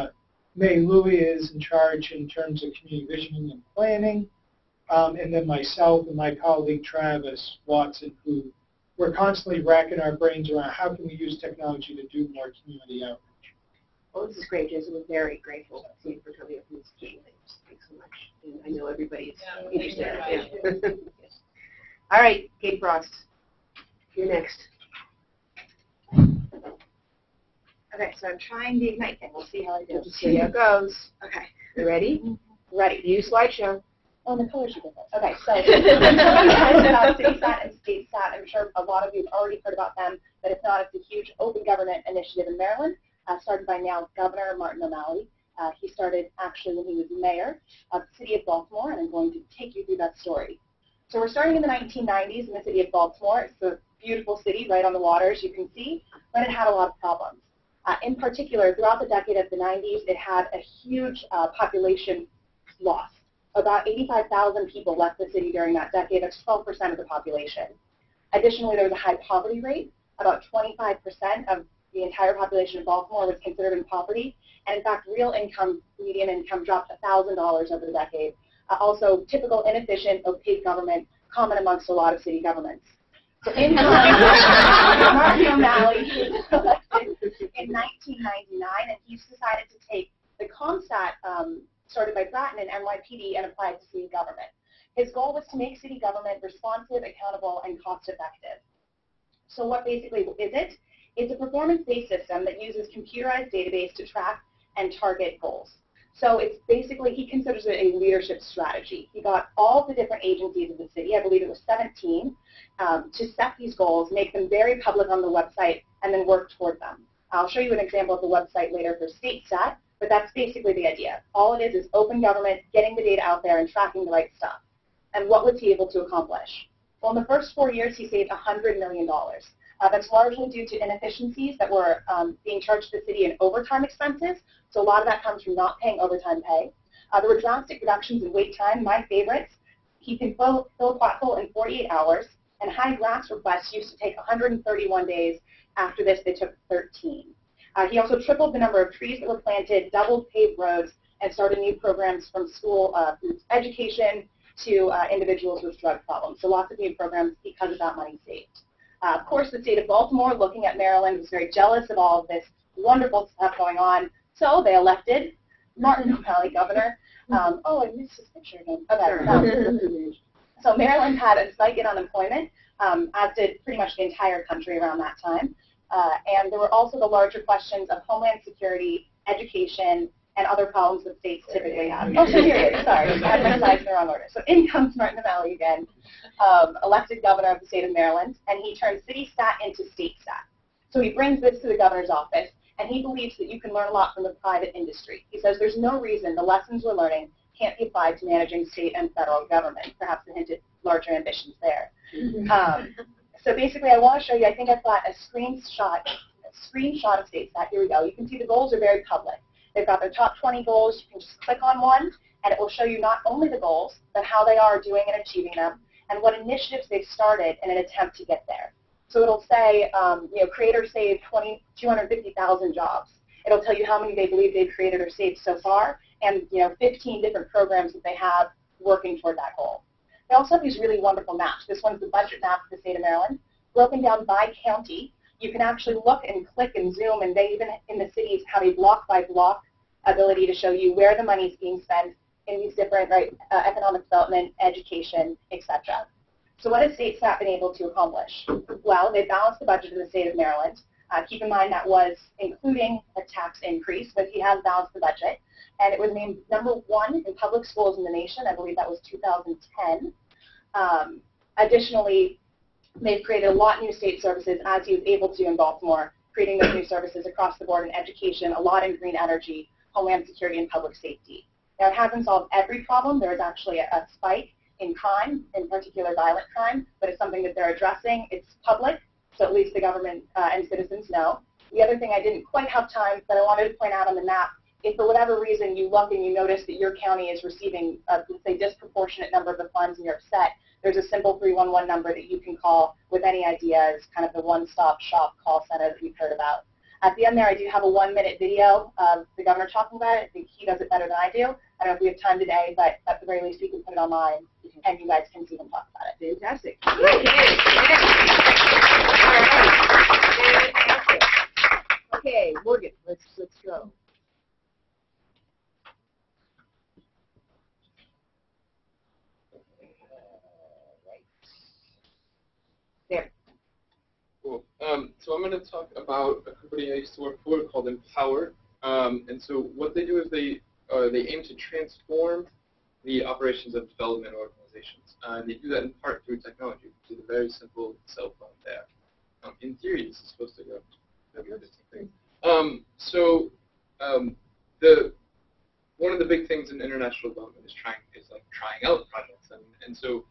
S7: May Louie is in charge in terms of community visioning and planning, and then myself and my colleague Travis Watson, who we're constantly racking our brains around how can we use technology to do more community outreach.
S3: Well, this is great, Jason. We're very grateful to you for coming up with this meeting. Thanks so much. And I know everybody is interested. All right, Kate Frost, you're next.
S6: Okay, so I'm trying the Ignite thing. We'll see how I do.
S3: We'll just see how it goes.
S6: Okay.
S3: You ready?
S6: Ready.
S3: New slideshow.
S6: Oh, the colors are different. Okay, so about CitySat and StateSat. I'm sure a lot of you have already heard about them, but if not, it's a huge open government initiative in Maryland, started by now Governor Martin O'Malley.
S13: he started actually when he was mayor of the city of Baltimore, and I'm going to take you through that story. So we're starting in the 1990s in the city of Baltimore. It's a beautiful city right on the water, as you can see, but it had a lot of problems. In particular, throughout the decade of the 90s, it had a huge population loss. About 85,000 people left the city during that decade. That's 12% of the population. Additionally, there was a high poverty rate. About 25% of the entire population of Baltimore was considered in poverty. And in fact, real income, median income, dropped $1,000 over the decade. Also, typical inefficient, opaque government, common amongst a lot of city governments. So in time, Martin O'Malley was elected in 1999, and he's decided to take the ComStat started by Bratton and NYPD and apply it to city government. His goal was to make city government responsive, accountable, and cost-effective. So what basically is it? It's a performance-based system that uses computerized database to track and target goals. So it's basically, he considers it a leadership strategy. He got all the different agencies of the city, I believe it was 17, to set these goals, make them very public on the website, and then work toward them. I'll show you an example of the website later for StateStat, but that's basically the idea. All it is open government, getting the data out there and tracking the right stuff. And what was he able to accomplish? Well, in the first 4 years, he saved $100 million. That's largely due to inefficiencies that were being charged to the city in overtime expenses. So a lot of that comes from not paying overtime pay. There were drastic reductions in wait time. My favorites, he can fill a pothole in 48 hours, and high grass requests used to take 131 days. After this, they took 13. He also tripled the number of trees that were planted, doubled paved roads, and started new programs from school education to individuals with drug problems. So lots of new programs because of that money saved. Of course, the state of Baltimore, looking at Maryland, was very jealous of all of this wonderful stuff going on. So they elected Martin O'Malley governor. Oh, I missed his picture again. Okay. So Maryland had a spike in unemployment, as did pretty much the entire country around that time. And there were also the larger questions of homeland security, education, and other problems that states typically have. Oh, so here it is. Sorry, I had my slides in the wrong order. So in comes Martin O'Malley again, elected governor of the state of Maryland, and he turned city stat into state stat. So he brings this to the governor's office, and he believes that you can learn a lot from the private industry. He says there's no reason the lessons we're learning can't be applied to managing state and federal government. Perhaps a hint at larger ambitions there. So basically, I want to show you, I think I've got a screenshot of StateStat. Here we go. You can see the goals are very public. They've got their top 20 goals. You can just click on one, and it will show you not only the goals, but how they are doing and achieving them, and what initiatives they've started in an attempt to get there. So it'll say, creators saved 250,000 jobs. It'll tell you how many they believe they've created or saved so far, and 15 different programs that they have working toward that goal. They also have these really wonderful maps. This one's the budget map for the state of Maryland, broken down by county. You can actually look and click and zoom, and they even in the cities have a block-by-block ability to show you where the money is being spent in these different economic development, education, etc. So what has StateStat been able to accomplish? Well, they balanced the budget of the state of Maryland. Keep in mind that was including a tax increase, but he has balanced the budget. And it was named #1 in public schools in the nation. I believe that was 2010. Additionally, they've created a lot of new state services, as he was able to in Baltimore, creating those new services across the board in education, a lot in green energy, homeland security, and public safety. Now, it hasn't solved every problem. There is actually a spike in crime, in particular violent crime, but it's something that they're addressing. It's public, so at least the government and citizens know. The other thing I didn't quite have time, but I wanted to point out on the map, if for whatever reason you look and you notice that your county is receiving a, say, disproportionate number of the funds and you're upset, there's a simple 311 number that you can call with any ideas, kind of the one-stop shop call center that we've heard about. At the end there, I do have a 1-minute video of the governor talking about it. I think he does it better than I do. I don't know if we have time today, but at the very least, we can put it online, and you guys can see him talk about it.
S3: Fantastic. Okay, Morgan, let's go. There.
S15: Cool. So I'm going to talk about a company I used to work for called Empower. And so what they do is they aim to transform the operations of development organizations. And they do that in part through technology, which is a very simple cell phone there. In theory, this is supposed to go. one of the big things in international development is trying out projects, and so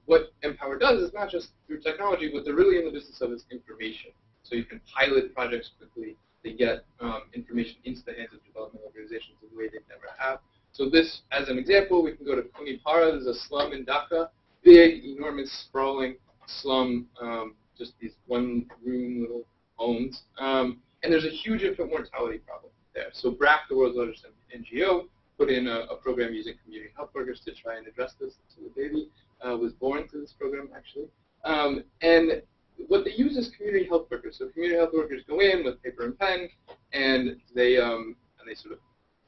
S15: what Empower does is not just through technology, what they're really in the business of is information. So you can pilot projects quickly. They get information into the hands of development organizations in a way they never have. So this, as an example, we can go to Kumipara. There's a slum in Dhaka, big, enormous, sprawling slum, just these one-room little homes. And there's a huge infant mortality problem there. So BRAC, the world's largest NGO, put in a program using community health workers to try and address this. So the baby was born through this program, actually. And what they use is community health workers. So community health workers go in with paper and pen, and they sort of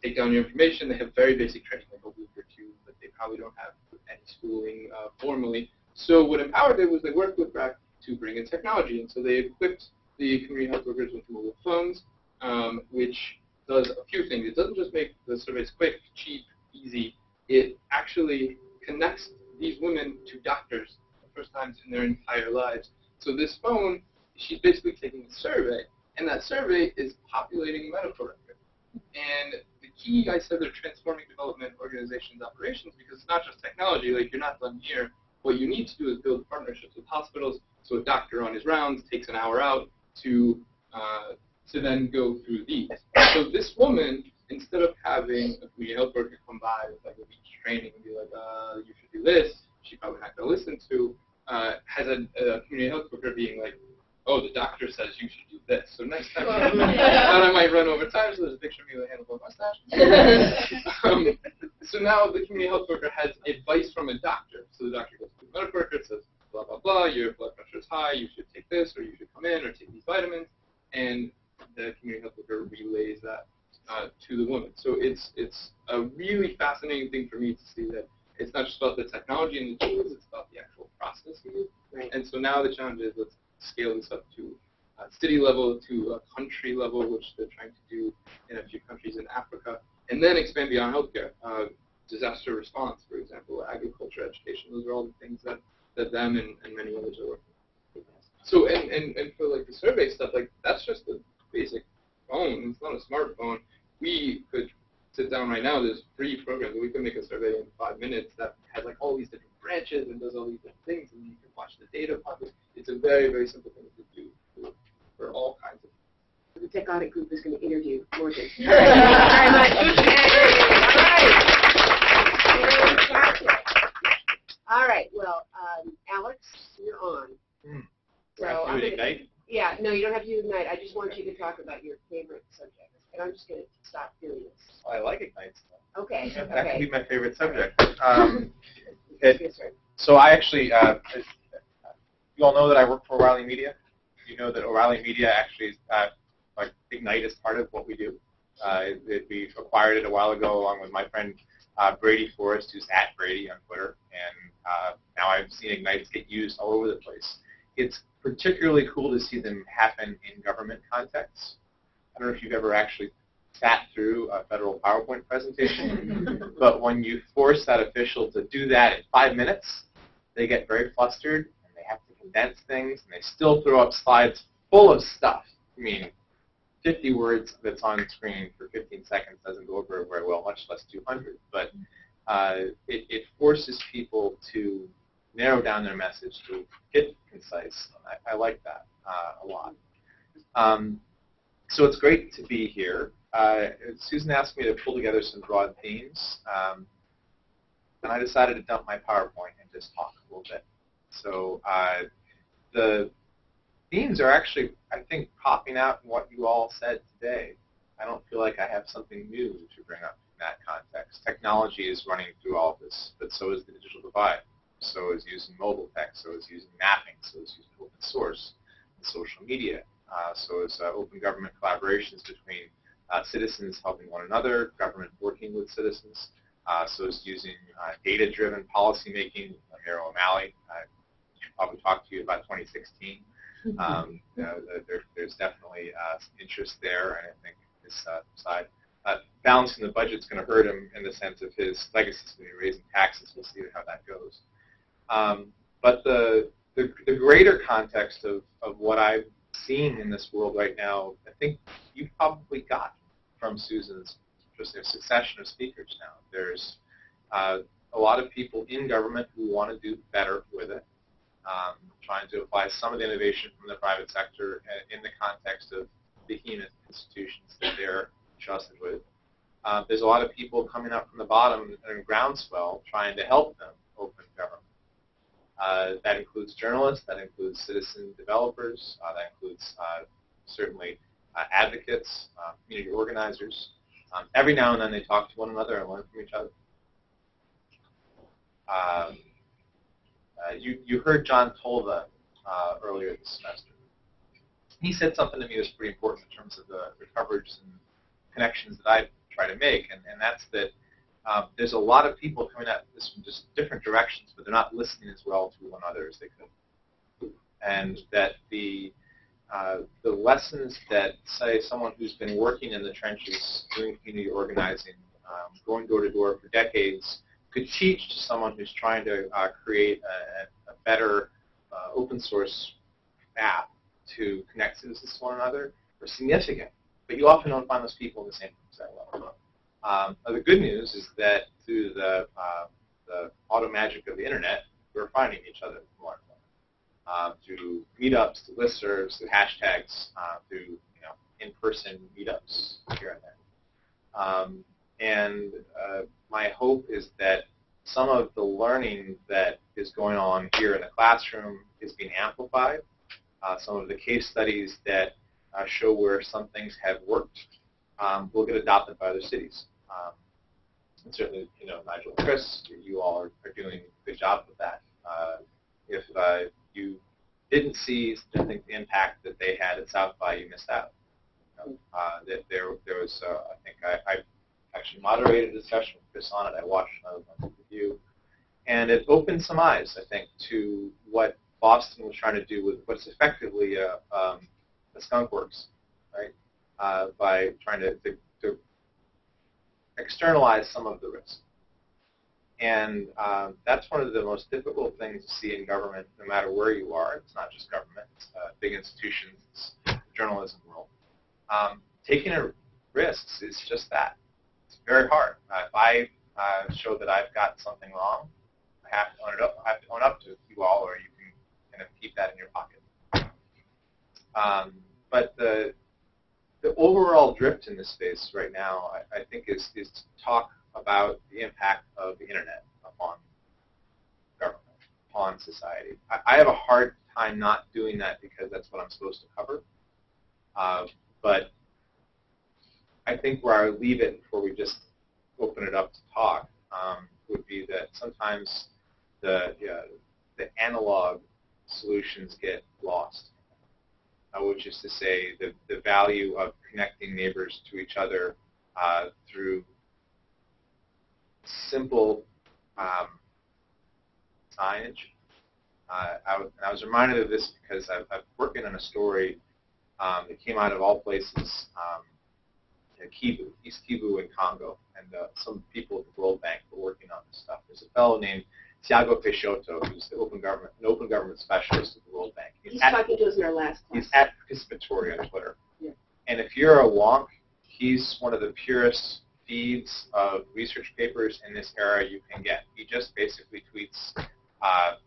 S15: take down your information. They have very basic training, like a week or two, but they probably don't have any schooling formally. So what Empower did was they worked with BRAC to bring in technology, and so they equipped the community health workers with mobile phones, which does a few things. It doesn't just make the surveys quick, cheap, easy. It actually connects these women to doctors for the first times in their entire lives. So this phone, she's basically taking a survey, and that survey is populating a medical record. And the key, I said, they're transforming development organizations' operations, because it's not just technology. Like, you're not done here. What you need to do is build partnerships with hospitals, so a doctor on his rounds takes an hour out to then go through these. So this woman, instead of having a community health worker come by with like a week's training and be like, you should do this, she's probably not going to listen to, has a community health worker being like, oh, the doctor says you should do this. So next time, I might run over time, so there's a picture of me with a handlebar mustache. So now the community health worker has advice from a doctor. So the doctor goes to the medical worker and says, blah, blah, blah, your blood pressure is high, you should take this, or you should come in, or take these vitamins. And the community health worker relays that to the woman. So it's a really fascinating thing for me to see that it's not just about the technology and the tools, it's about the actual processes. Right. And so now the challenge is, let's scale this up to city level, to a country level, which they're trying to do in a few countries in Africa, and then expand beyond healthcare. Disaster response, for example, agriculture, education, those are all the things that them and many others are working on. So, and for like the survey stuff, like that's just a basic phone. It's not a smartphone. We could sit down right now, there's free programs, and we can make a survey in 5 minutes that has like all these different branches and does all these different things, and you can watch the data upon this. It's a very, very simple thing to do for all kinds of things.
S3: The Tech Audit Group is going to interview Morgan. Thank you very much. All right. Well, Alex, you're on. So I'm gonna, Ignite? Yeah, no, you don't have to Ignite. I just want you to talk about your favorite subject. And I'm just going to stop doing this.
S1: I like Ignite.
S3: Okay.
S1: That could be my favorite subject. So I actually, you all know that I work for O'Reilly Media. You know that O'Reilly Media actually, like Ignite is part of what we do. We acquired it a while ago along with my friend Brady Forrest, who's at Brady on Twitter, and now I've seen Ignites get used all over the place. It's particularly cool to see them happen in government contexts. I don't know if you've ever actually sat through a federal PowerPoint presentation, but when you force that official to do that in 5 minutes, they get very flustered, and they have to condense things, and they still throw up slides full of stuff. I mean, 50 words that's on screen for 15 seconds doesn't go over very well, much less 200. But it forces people to narrow down their message to get concise. I like that a lot. So it's great to be here. Susan asked me to pull together some broad themes, and I decided to dump my PowerPoint and just talk a little bit. So the themes are actually, I think, popping out in what you all said today. I don't feel like I have something new to bring up in that context. Technology is running through all of this, but so is the digital divide. So is using mobile tech, so is using mapping, so is using open source, and social media. So is open government collaborations between citizens helping one another, government working with citizens. So is using data-driven policymaking. Miro O'Malley, probably talked to you about 2016. There's definitely interest there, and I think this side. Balancing the budget is going to hurt him in the sense of his legacy is going to be raising taxes. We'll see how that goes. But the greater context of what I'm seeing in this world right now, I think you probably got from Susan's just a succession of speakers now. There's a lot of people in government who want to do better with it, trying to apply some of the innovation from the private sector in the context of behemoth institutions that they're trusted with. There's a lot of people coming up from the bottom and groundswell trying to help them open government. That includes journalists, that includes citizen developers, that includes certainly advocates, community organizers. Every now and then they talk to one another and learn from each other. You heard John Tolva earlier this semester. He said something to me that's pretty important in terms of the coverage and connections that I try to make, and that's that there's a lot of people coming at this from just different directions, but they're not listening as well to one another as they could. And that the lessons that, say, someone who's been working in the trenches, doing community organizing, going door to door for decades, could teach to someone who's trying to create a better open source app to connect citizens to one another are significant. But you often don't find those people in the same level. The good news is that through the auto magic of the internet, we're finding each other more and more. Through meetups, to listservs, to hashtags, through in-person meetups here and there. My hope is that some of the learning that is going on here in the classroom is being amplified. Some of the case studies that show where some things have worked will get adopted by other cities. And certainly, Nigel and Chris, you all are doing a good job with that. If you didn't see, I think, the impact that they had at South by, you missed out. That there was, I think, I actually moderated a discussion with Chris on it. I watched another one with you. And it opened some eyes, I think, to what Boston was trying to do with what's effectively a skunk works, right? By trying to externalize some of the risk. And that's one of the most difficult things to see in government, no matter where you are. It's not just government. It's big institutions. It's the journalism world. Taking risks is just that. It's very hard. If I show that I've got something wrong, I have to own it up. I have to own up to you all, or you can kind of keep that in your pocket. But the overall drift in this space right now, I think, is to talk about the impact of the internet upon government, upon society. I have a hard time not doing that because that's what I'm supposed to cover. But I think where I would leave it before we just open it up to talk would be that sometimes the analog solutions get lost. Which is to say the value of connecting neighbors to each other through simple signage. I was reminded of this because I'm working on a story that came out of all places, Kivu, East Kivu in Congo, and some people at the World Bank were working on this stuff. There's a fellow named Tiago Peixoto, who's an open government specialist at the World Bank.
S3: He's talking to us in our last class.
S1: He's at Participatory on Twitter.
S3: Yeah.
S1: And if you're a wonk, he's one of the purest feeds of research papers in this era you can get. He just basically tweets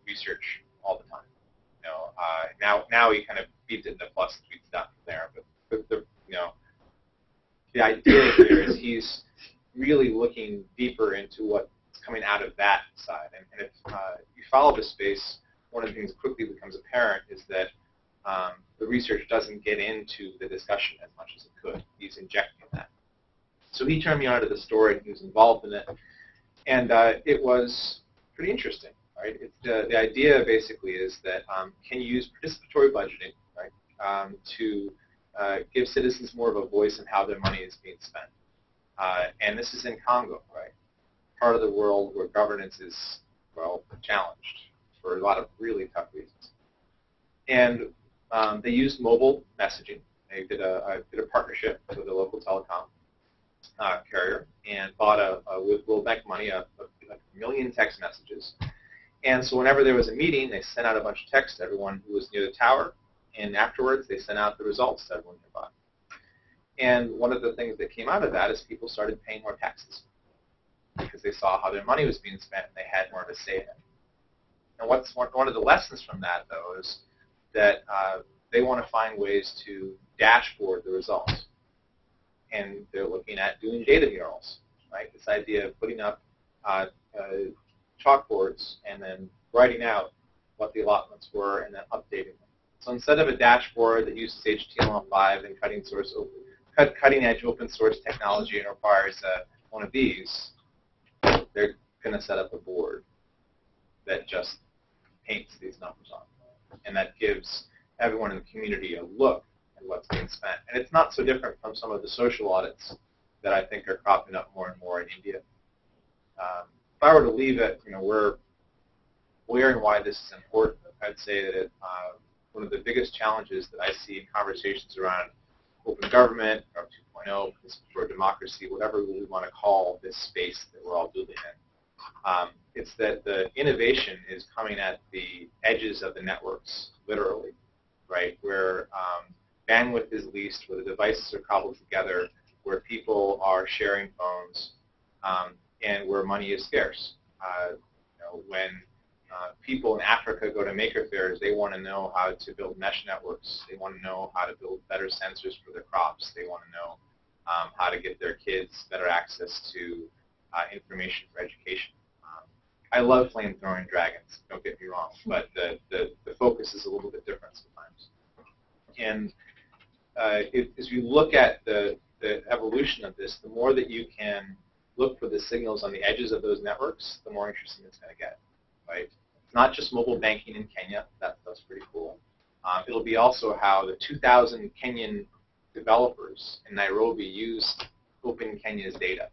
S1: research all the time. Now he kind of feeds it into plus and tweets down from there. But the idea here is he's really looking deeper into what's coming out of that side. And if you follow the space, one of the things that quickly becomes apparent is that the research doesn't get into the discussion as much as it could. He's injecting that. So he turned me on to the story, and he was involved in it. And it was pretty interesting. Right? The idea basically is that can you use participatory budgeting, right, to give citizens more of a voice in how their money is being spent. And this is in Congo, right? Part of the world where governance is, well, challenged for a lot of really tough reasons. And they used mobile messaging. They did a partnership with a local telecom carrier and bought with World Bank money a million text messages. And so whenever there was a meeting, they sent out a bunch of text to everyone who was near the tower, and afterwards they sent out the results to everyone nearby. And one of the things that came out of that is people started paying more taxes because they saw how their money was being spent and they had more to save in. And what's one of the lessons from that, though, is that they want to find ways to dashboard the results. And they're looking at doing data murals, right? This idea of putting up chalkboards and then writing out what the allotments were and then updating them. So instead of a dashboard that uses HTML5 and cutting-edge open source technology and requires one of these, they're going to set up a board that just paints these numbers on. And that gives everyone in the community a look at what's being spent. And it's not so different from some of the social audits that I think are cropping up more and more in India. If I were to leave it, where and why this is important, I'd say that one of the biggest challenges that I see in conversations around open government or 2.0, for democracy, whatever we want to call this space that we're all building in, it's that the innovation is coming at the edges of the networks, literally, right? Where bandwidth is least, where the devices are cobbled together, where people are sharing phones, and where money is scarce. When people in Africa go to maker fairs, they want to know how to build mesh networks. They want to know how to build better sensors for their crops. They want to know how to get their kids better access to information for education. I love flame-throwing dragons, don't get me wrong, but the focus is a little bit different sometimes. And as you look at the evolution of this, the more that you can look for the signals on the edges of those networks, the more interesting it's going to get, right? It's not just mobile banking in Kenya. That's pretty cool. It'll be also how the 2,000 Kenyan developers in Nairobi use Open Kenya's data.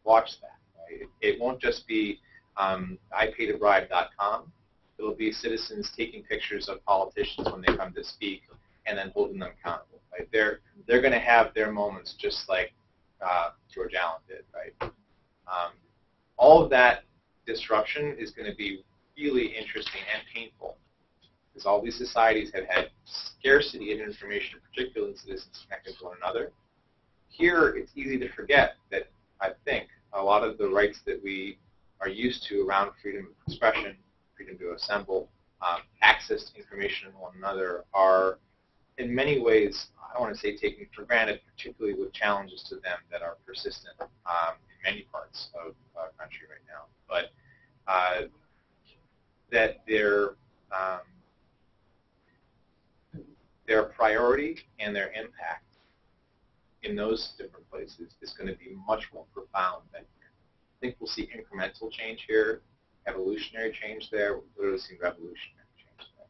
S1: Watch that. Right? It won't just be IPayToBribe.com. It'll be citizens taking pictures of politicians when they come to speak and then holding them accountable. Right? They're going to have their moments just like George Allen did. Right? All of that disruption is going to be really interesting and painful because all these societies have had scarcity of information, particularly citizens connected to one another. Here, it's easy to forget that I think a lot of the rights that we are used to around freedom of expression, freedom to assemble, access to information in one another are in many ways, I don't want to say taken for granted, particularly with challenges to them that are persistent in many parts of our country right now. But that their priority and their impact in those different places is going to be much more profound than here. I think we'll see incremental change here, evolutionary change there. We've literally seen revolutionary change there.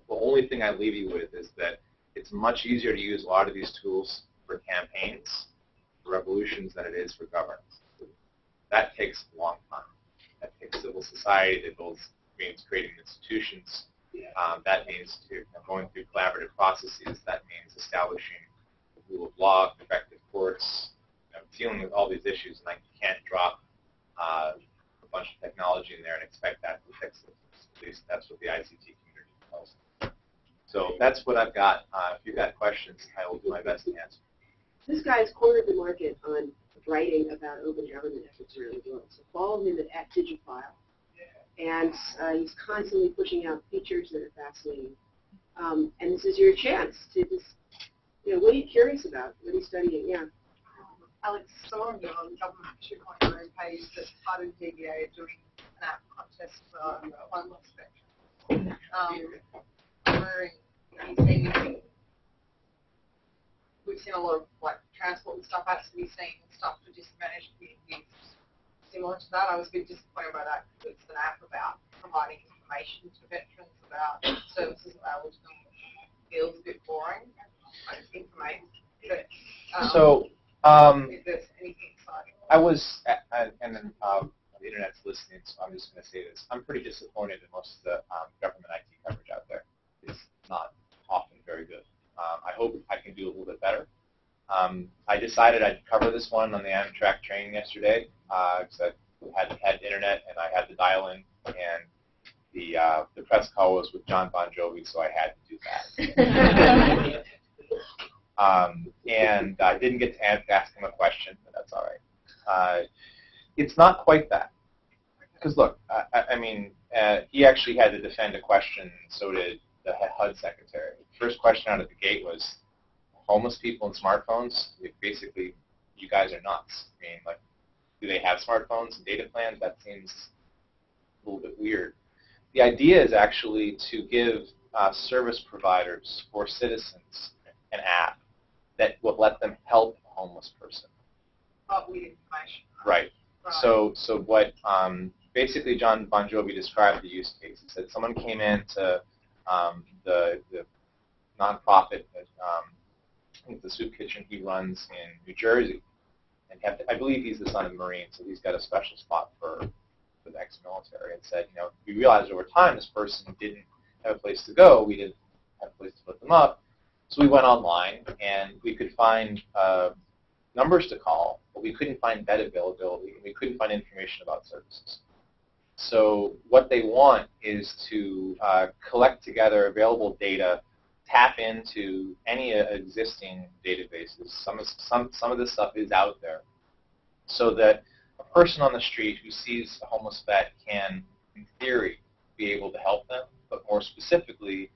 S1: The only thing I leave you with is that it's much easier to use a lot of these tools for campaigns, for revolutions, than it is for governance. That takes a long time. That takes civil society. That means creating institutions. That means going through collaborative processes. That means establishing the rule of law, effective courts, dealing with all these issues. And you can't drop a bunch of technology in there and expect that to fix it. At least that's what the ICT community tells us. So that's what I've got. If you've got questions, I will do my best to answer.
S3: This guy's cornered the market on writing about open government efforts around the world. So follow him at Digifile. And he's constantly pushing out features that are fascinating. And this is your chance to just, what are you curious about? What are you studying? Yeah.
S9: Alex saw on the government 2.0 page that part of DBA are doing an app contest for homeless spectrum. We've seen a lot of transport and stuff, actually seeing stuff for disadvantaged communities similar to that. I was a bit disappointed by that because it's an app about providing information to veterans about services available to them. Feels a bit boring. Information. But, if there's anything exciting.
S1: I was, and then the internet's listening, so I'm just going to say this. I'm pretty disappointed in most of the government IT coverage out there. It's not often very good. I hope I can do a little bit better. I decided I'd cover this one on the Amtrak train yesterday because I had internet and I had the dial-in, and the press call was with John Bon Jovi, so I had to do that. And I didn't get to ask him a question, but that's all right. It's not quite that. Because look, I mean, he actually had to defend a question, and so did the HUD secretary. The first question out of the gate was, homeless people and smartphones? Basically, you guys are nuts. I mean, like, do they have smartphones and data plans? That seems a little bit weird. The idea is actually to give service providers or citizens an app that will let them help a homeless person.
S9: With information.
S1: Right. So what basically John Bon Jovi described the use case. He said someone came into the nonprofit, I think the soup kitchen he runs in New Jersey, and I believe he's the son of a Marine, so he's got a special spot for the ex-military, and said, you know, we realized over time this person didn't have a place to go, we didn't have a place to put them up, so we went online and we could find numbers to call, but we couldn't find bed availability, and we couldn't find information about services. So what they want is to collect together available data, tap into any existing databases. Some of this stuff is out there, so that a person on the street who sees a homeless vet can, in theory, be able to help them, but more specifically,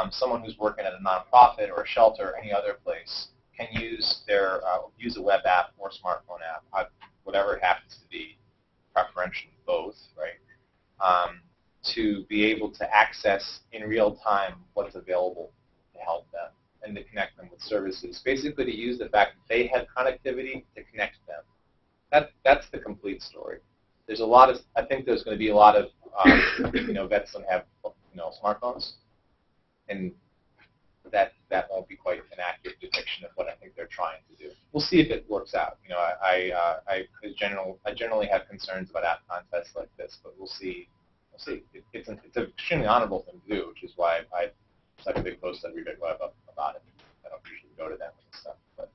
S1: someone who's working at a nonprofit or a shelter or any other place can use their use a web app or smartphone app, whatever it happens to be, preferentially both, right? To be able to access in real time what's available to help them and to connect them with services. Basically, to use the fact that they have connectivity to connect them. That's the complete story. There's a lot of, I think there's going to be a lot of, you know, vets that have, you know, smartphones, and that won't be quite an accurate depiction of what I think they're trying to do. We'll see if it works out. You know, I generally have concerns about app contests like this, but we'll see. We'll see. It's an extremely honorable thing to do, which is why I stuck a big post on Reddit Web about it. I don't usually go to them and stuff, but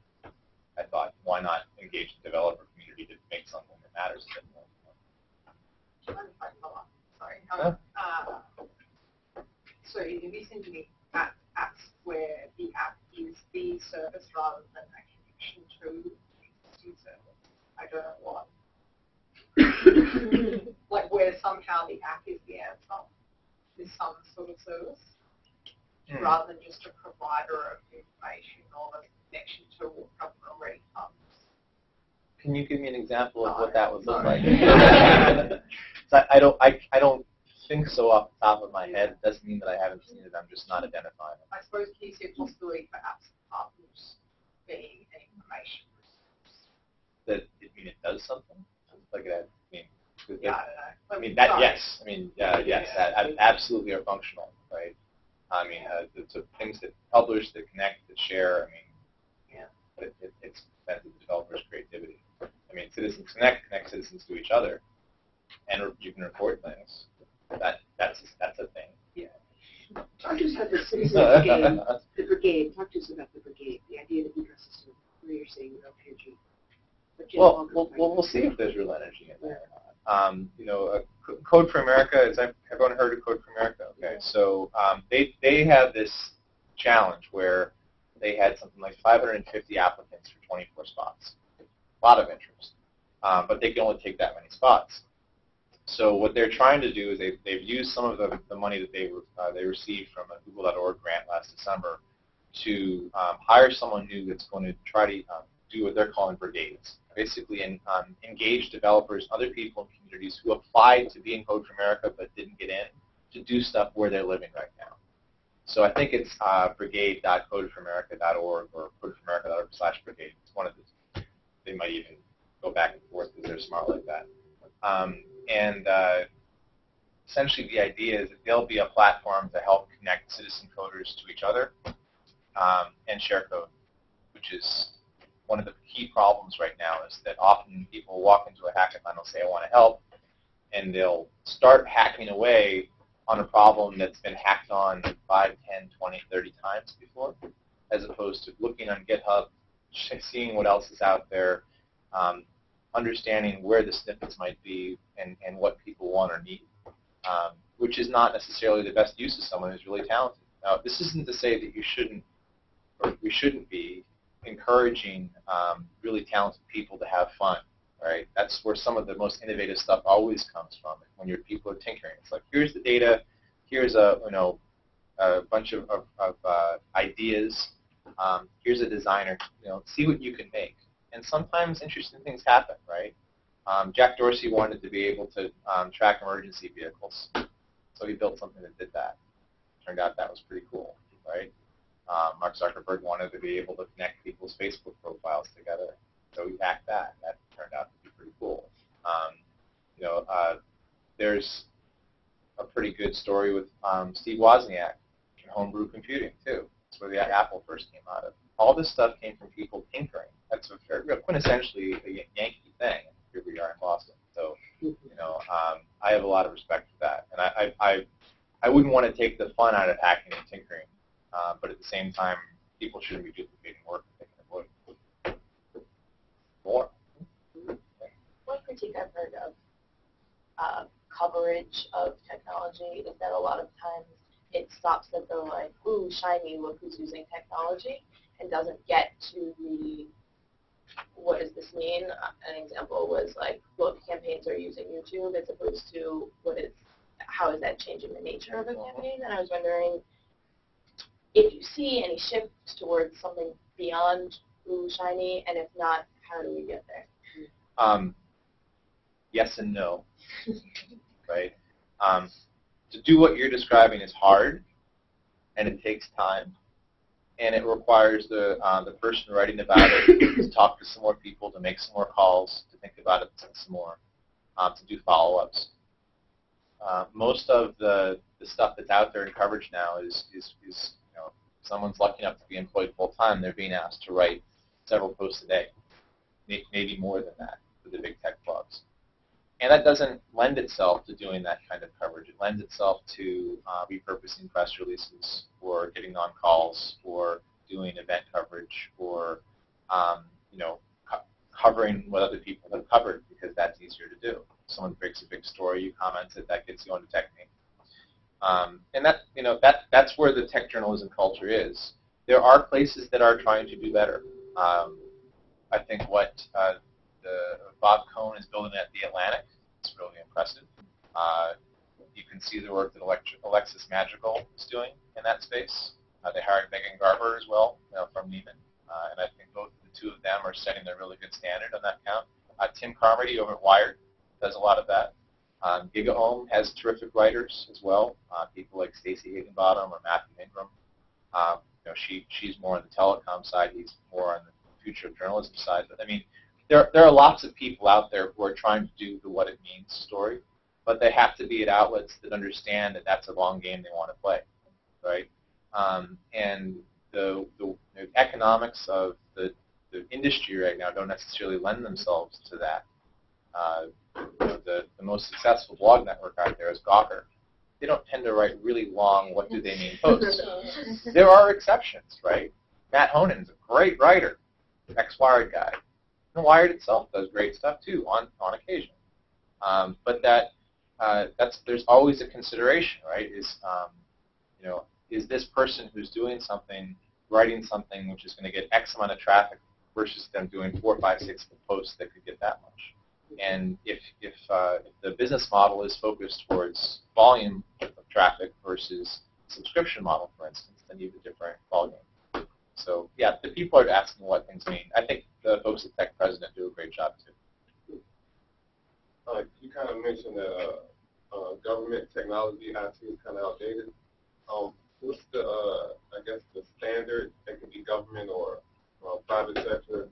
S1: I thought, why not engage the developer community to make something that matters to them?
S9: Sorry. So in recent apps where the app is the service rather than a connection to the existing service, I don't know what. Like where somehow the app is the answer to some sort of service, rather than just a provider of information or a connection to what government already comes.
S1: Can you give me an example of what that would look like? I don't think so off the top of my head. It doesn't mean that I haven't seen it. I'm just not identifying it.
S9: I suppose can you see a possibility for apps and partners being an information resource?
S1: That it does something? Like that? I mean,
S9: yeah, I don't know.
S1: I mean that. Yes. I mean yes. That absolutely are functional, right? I mean, the things that publish, that connect, that share. I mean, yeah. But it's meant to the developers' creativity. I mean, citizens connect citizens to each other, and you can report things. That's a thing.
S3: Yeah. Talk to us about the citizen brigade. The brigade. Talk to us about the brigade. The idea of the ecosystem where you're saying real energy.
S1: Well, we'll see if there's real energy in there or not. You know, Code for America. Has everyone heard of Code for America? Okay, so they have this challenge where they had something like 550 applicants for 24 spots. A lot of interest, but they can only take that many spots. So what they're trying to do is they've used some of the money that they received from a Google.org grant last December to hire someone new that's going to try to do what they're calling brigades. Basically, engage developers, other people in communities who applied to be in Code for America but didn't get in, to do stuff where they're living right now. So I think it's brigade.codeforamerica.org or codeforamerica.org/brigade. It's one of the. They might even go back and forth because they're smart like that. And essentially the idea is that there'll be a platform to help connect citizen coders to each other and share code, which is one of the key problems right now, is that often people walk into a hackathon and they'll say, I want to help, and they'll start hacking away on a problem that's been hacked on 5, 10, 20, 30 times before, as opposed to looking on GitHub, seeing what else is out there, understanding where the snippets might be and what people want or need, which is not necessarily the best use of someone who's really talented. Now, this isn't to say that you shouldn't or we shouldn't be, encouraging really talented people to have fun, right? That's where some of the most innovative stuff always comes from. When your people are tinkering, it's like, here's the data, here's a bunch of ideas, here's a designer, see what you can make. And sometimes interesting things happen, right? Jack Dorsey wanted to be able to track emergency vehicles, so he built something that did that. Turned out that was pretty cool, right? Mark Zuckerberg wanted to be able to connect people's Facebook profiles together, so he hacked that. That turned out to be pretty cool. There's a pretty good story with Steve Wozniak and homebrew computing, too. That's where the Apple first came out of. All this stuff came from people tinkering. That's quintessentially a Yankee thing. Here we are in Boston. So, I have a lot of respect for that. And I wouldn't want to take the fun out of hacking and tinkering, but at the same time, people shouldn't be duplicating work that they can avoid. More.
S13: One critique I've heard of coverage of technology is that a lot of times it stops at the like, ooh, shiny, look who's using technology, and doesn't get to the what does this mean? An example was like, look, campaigns are using YouTube as opposed to how is that changing the nature of a campaign? And I was wondering if you see any shifts towards something beyond ooh, shiny, and if not, how do we get there?
S1: Yes and no, right? To do what you're describing is hard, and it takes time, and it requires the person writing about it to talk to some more people, to make some more calls, to think about it some more, to do follow-ups. Most of the stuff that's out there in coverage now is someone's lucky enough to be employed full-time, they're being asked to write several posts a day, maybe more than that for the big tech blogs. And that doesn't lend itself to doing that kind of coverage. It lends itself to repurposing press releases, or getting on calls, or doing event coverage, or covering what other people have covered, because that's easier to do. Someone breaks a big story, you comment it, that gets you on the technique. And that's where the tech journalism culture is. There are places that are trying to do better. I think what Bob Cohn is building at The Atlantic is really impressive. You can see the work that Alexis Madrigal is doing in that space. They hired Megan Garber as well from Neiman. And I think both the two of them are setting a really good standard on that count. Tim Carmody over at Wired does a lot of that. GigaOM has terrific writers as well. People like Stacey Higginbottom or Matthew Ingram. She's more on the telecom side. He's more on the future of journalism side. But I mean, there are lots of people out there who are trying to do the what it means story, but they have to be at outlets that understand that that's a long game they want to play, right? And the economics of the industry right now don't necessarily lend themselves to that. The most successful blog network out there is Gawker. They don't tend to write really long what do they mean posts. There are exceptions, right? Matt Honin's a great writer, ex-Wired guy. And Wired itself does great stuff too on occasion. But there's always a consideration, right? Is this person who's doing something, writing something which is going to get X amount of traffic versus them doing 4, 5, 6 posts that could get that much? And if the business model is focused towards volume of traffic versus subscription model, for instance, then you have a different volume. So yeah, the people are asking what things mean. I think the folks at Tech President do a great job too.
S16: You kind of mentioned that government technology IT is kind of outdated. What's the the standard that can be government or private sector in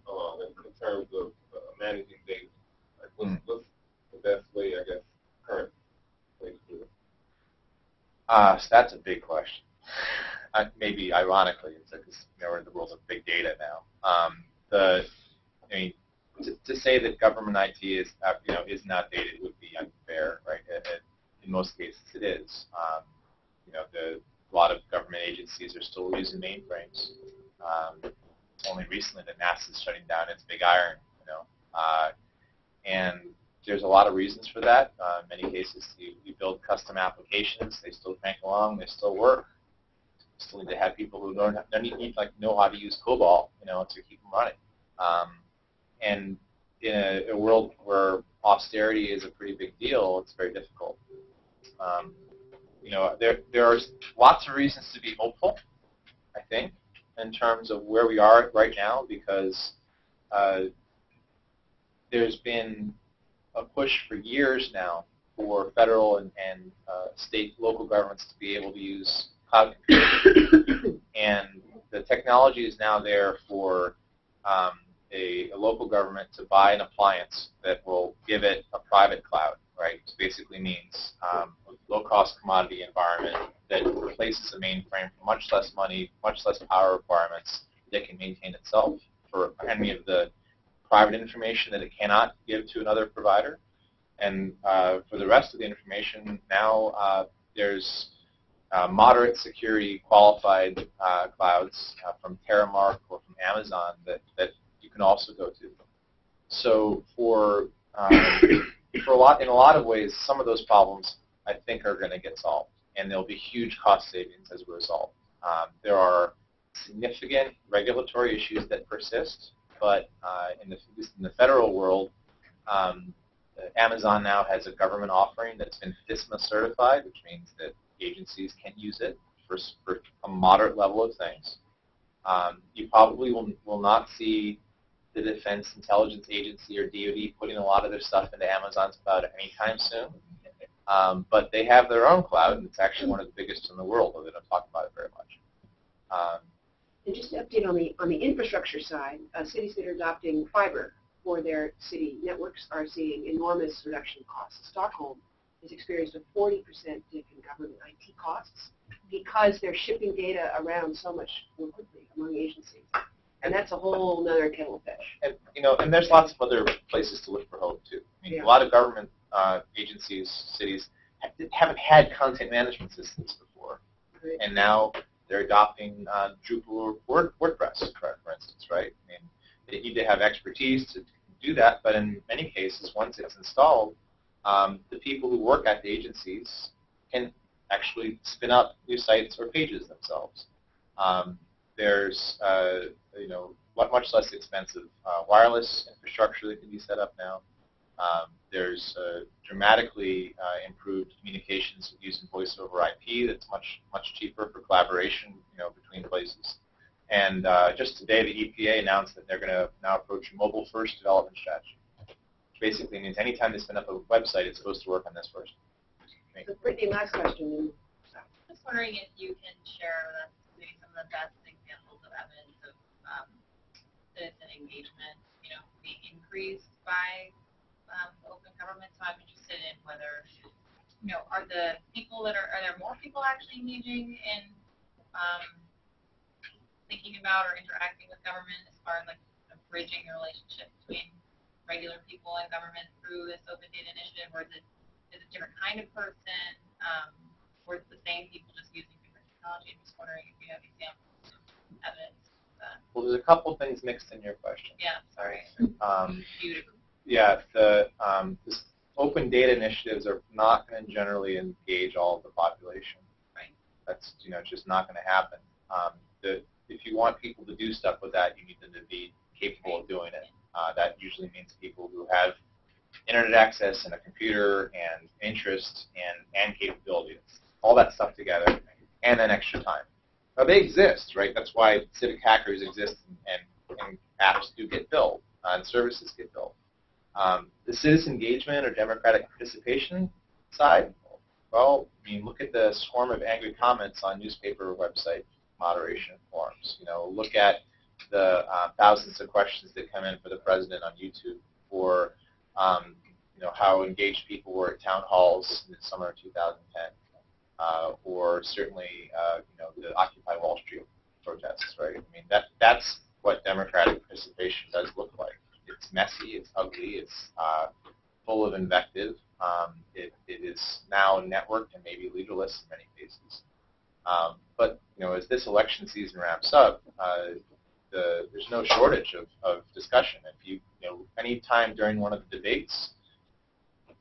S16: terms of managing data? Like what's the best way, current way to do it?
S1: So that's a big question. Maybe ironically, it's because we're in the world of big data now. To say that government IT is not dated would be unfair, right? In most cases, it is. A lot of government agencies are still using mainframes. Only recently that NASA's shutting down its big iron, and there's a lot of reasons for that. In many cases, you build custom applications. They still crank along. They still work. still need to have people who know how to use COBOL, to keep them running. And in a world where austerity is a pretty big deal, it's very difficult. There are lots of reasons to be hopeful, I think, in terms of where we are right now, because there's been a push for years now for federal and state, local governments to be able to use cloud computing. And the technology is now there for a local government to buy an appliance that will give it a private cloud, right? Which basically means a low-cost commodity environment that replaces a mainframe for much less money, much less power requirements, that can maintain itself for any of the private information that it cannot give to another provider. And for the rest of the information, now there's moderate security qualified clouds from Terramark or from Amazon that you can also go to. So in a lot of ways, some of those problems I think are going to get solved, and there'll be huge cost savings as a result. There are significant regulatory issues that persist, but in the federal world, Amazon now has a government offering that's been FISMA certified, which means that agencies can use it for a moderate level of things. You probably will not see the Defense Intelligence Agency or DoD putting a lot of their stuff into Amazon's cloud anytime soon. But they have their own cloud, and it's actually one of the biggest in the world, though they don't talk about it very much.
S3: And just to update on the infrastructure side, cities that are adopting fiber for their city networks are seeing enormous reduction in costs. Stockholm has experienced a 40% dip in government IT costs because they're shipping data around so much more quickly among agencies. And that's a whole other kettle of fish.
S1: And, and there's lots of other places to look for hope, too. I mean, a lot of government agencies, cities, haven't had content management systems before.
S3: Right.
S1: And now they're adopting Drupal or WordPress, for instance, right? I mean, they need to have expertise to do that, but in many cases, once it's installed, the people who work at the agencies can actually spin up new sites or pages themselves. There's much less expensive wireless infrastructure that can be set up now. There's dramatically improved communications using voice over IP that's much cheaper for collaboration, between places. And just today, the EPA announced that they're going to now approach a mobile-first development strategy, which basically means anytime they spin up a website, it's supposed to work on this first.
S3: So, Brittany, last question.
S17: Just wondering if you can share with us maybe some of the best examples of evidence of citizen engagement, being increased by open government. So I'm interested in whether, are there more people actually engaging in thinking about or interacting with government as far as bridging the relationship between regular people and government through this open data initiative, or is it a different kind of person, or is it the same people just using different technology? I'm just wondering if you have examples of evidence of that.
S1: Well, there's a couple things mixed in your question.
S17: Yeah, sorry.
S1: Yeah, this open data initiatives are not going to generally engage all of the population.
S17: Right.
S1: That's just not going to happen. If you want people to do stuff with that, you need them to be capable of doing it. That usually means people who have internet access and a computer and interest and capabilities, all that stuff together, and then extra time. Now, they exist, right? That's why civic hackers exist and apps do get built and services get built. The citizen engagement or democratic participation side, well, look at the swarm of angry comments on newspaper website moderation forums. Look at the thousands of questions that come in for the president on YouTube, or how engaged people were at town halls in the summer of 2010, or certainly the Occupy Wall Street protests. Right? That's what democratic participation does look like. It's messy, it's ugly, it's full of invective. It is now networked and maybe legalist in many cases. But as this election season wraps up, there's no shortage of discussion. If any time during one of the debates,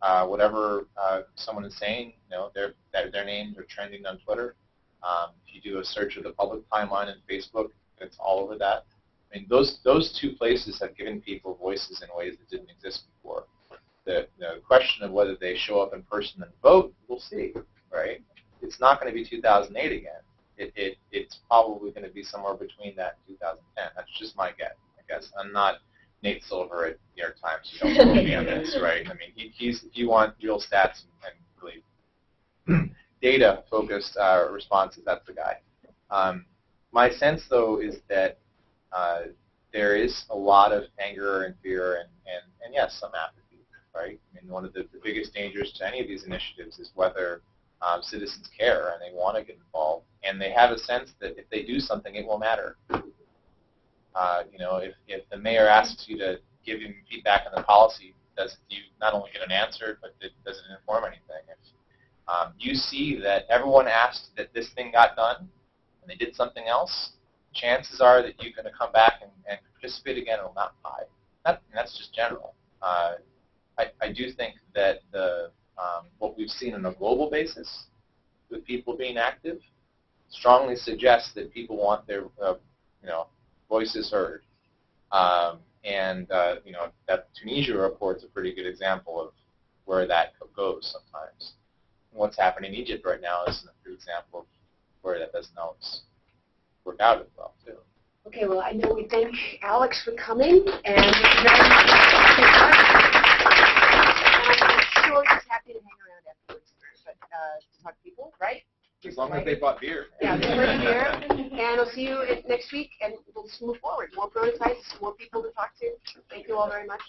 S1: whatever someone is saying, their names are trending on Twitter. If you do a search of the public timeline in Facebook, it's all over that. I mean, those two places have given people voices in ways that didn't exist before. The question of whether they show up in person and vote, we'll see, right? It's not going to be 2008 again. It's probably going to be somewhere between that and 2010. That's just my guess. I'm not Nate Silver at New York Times. You don't believe me on this, right? I mean, if you want real stats and really data-focused responses, that's the guy. My sense, though, is that there is a lot of anger and fear and yes, some apathy, right? I mean, one of the biggest dangers to any of these initiatives is whether citizens care and they want to get involved, and they have a sense that if they do something, it will matter. If the mayor asks you to give him feedback on the policy, you not only get an answer, but does it inform anything? If you see that everyone asked that this thing got done, and they did something else, chances are that you're going to come back and participate again and will not buy. That's just general. I do think that what we've seen on a global basis with people being active strongly suggests that people want their voices heard. That Tunisia report's a pretty good example of where that goes sometimes. And what's happening in Egypt right now is a good example of where that doesn't always work out as well, too.
S3: Okay, well, I know we thank Alex for coming, and thank you very much. I'm sure he's happy to hang around afterwards, but to talk to people, right?
S1: As long as they bought beer.
S3: Yeah, they bought beer, and I'll see you next week, and we'll just move forward. More prototypes, more people to talk to. Thank you all very much.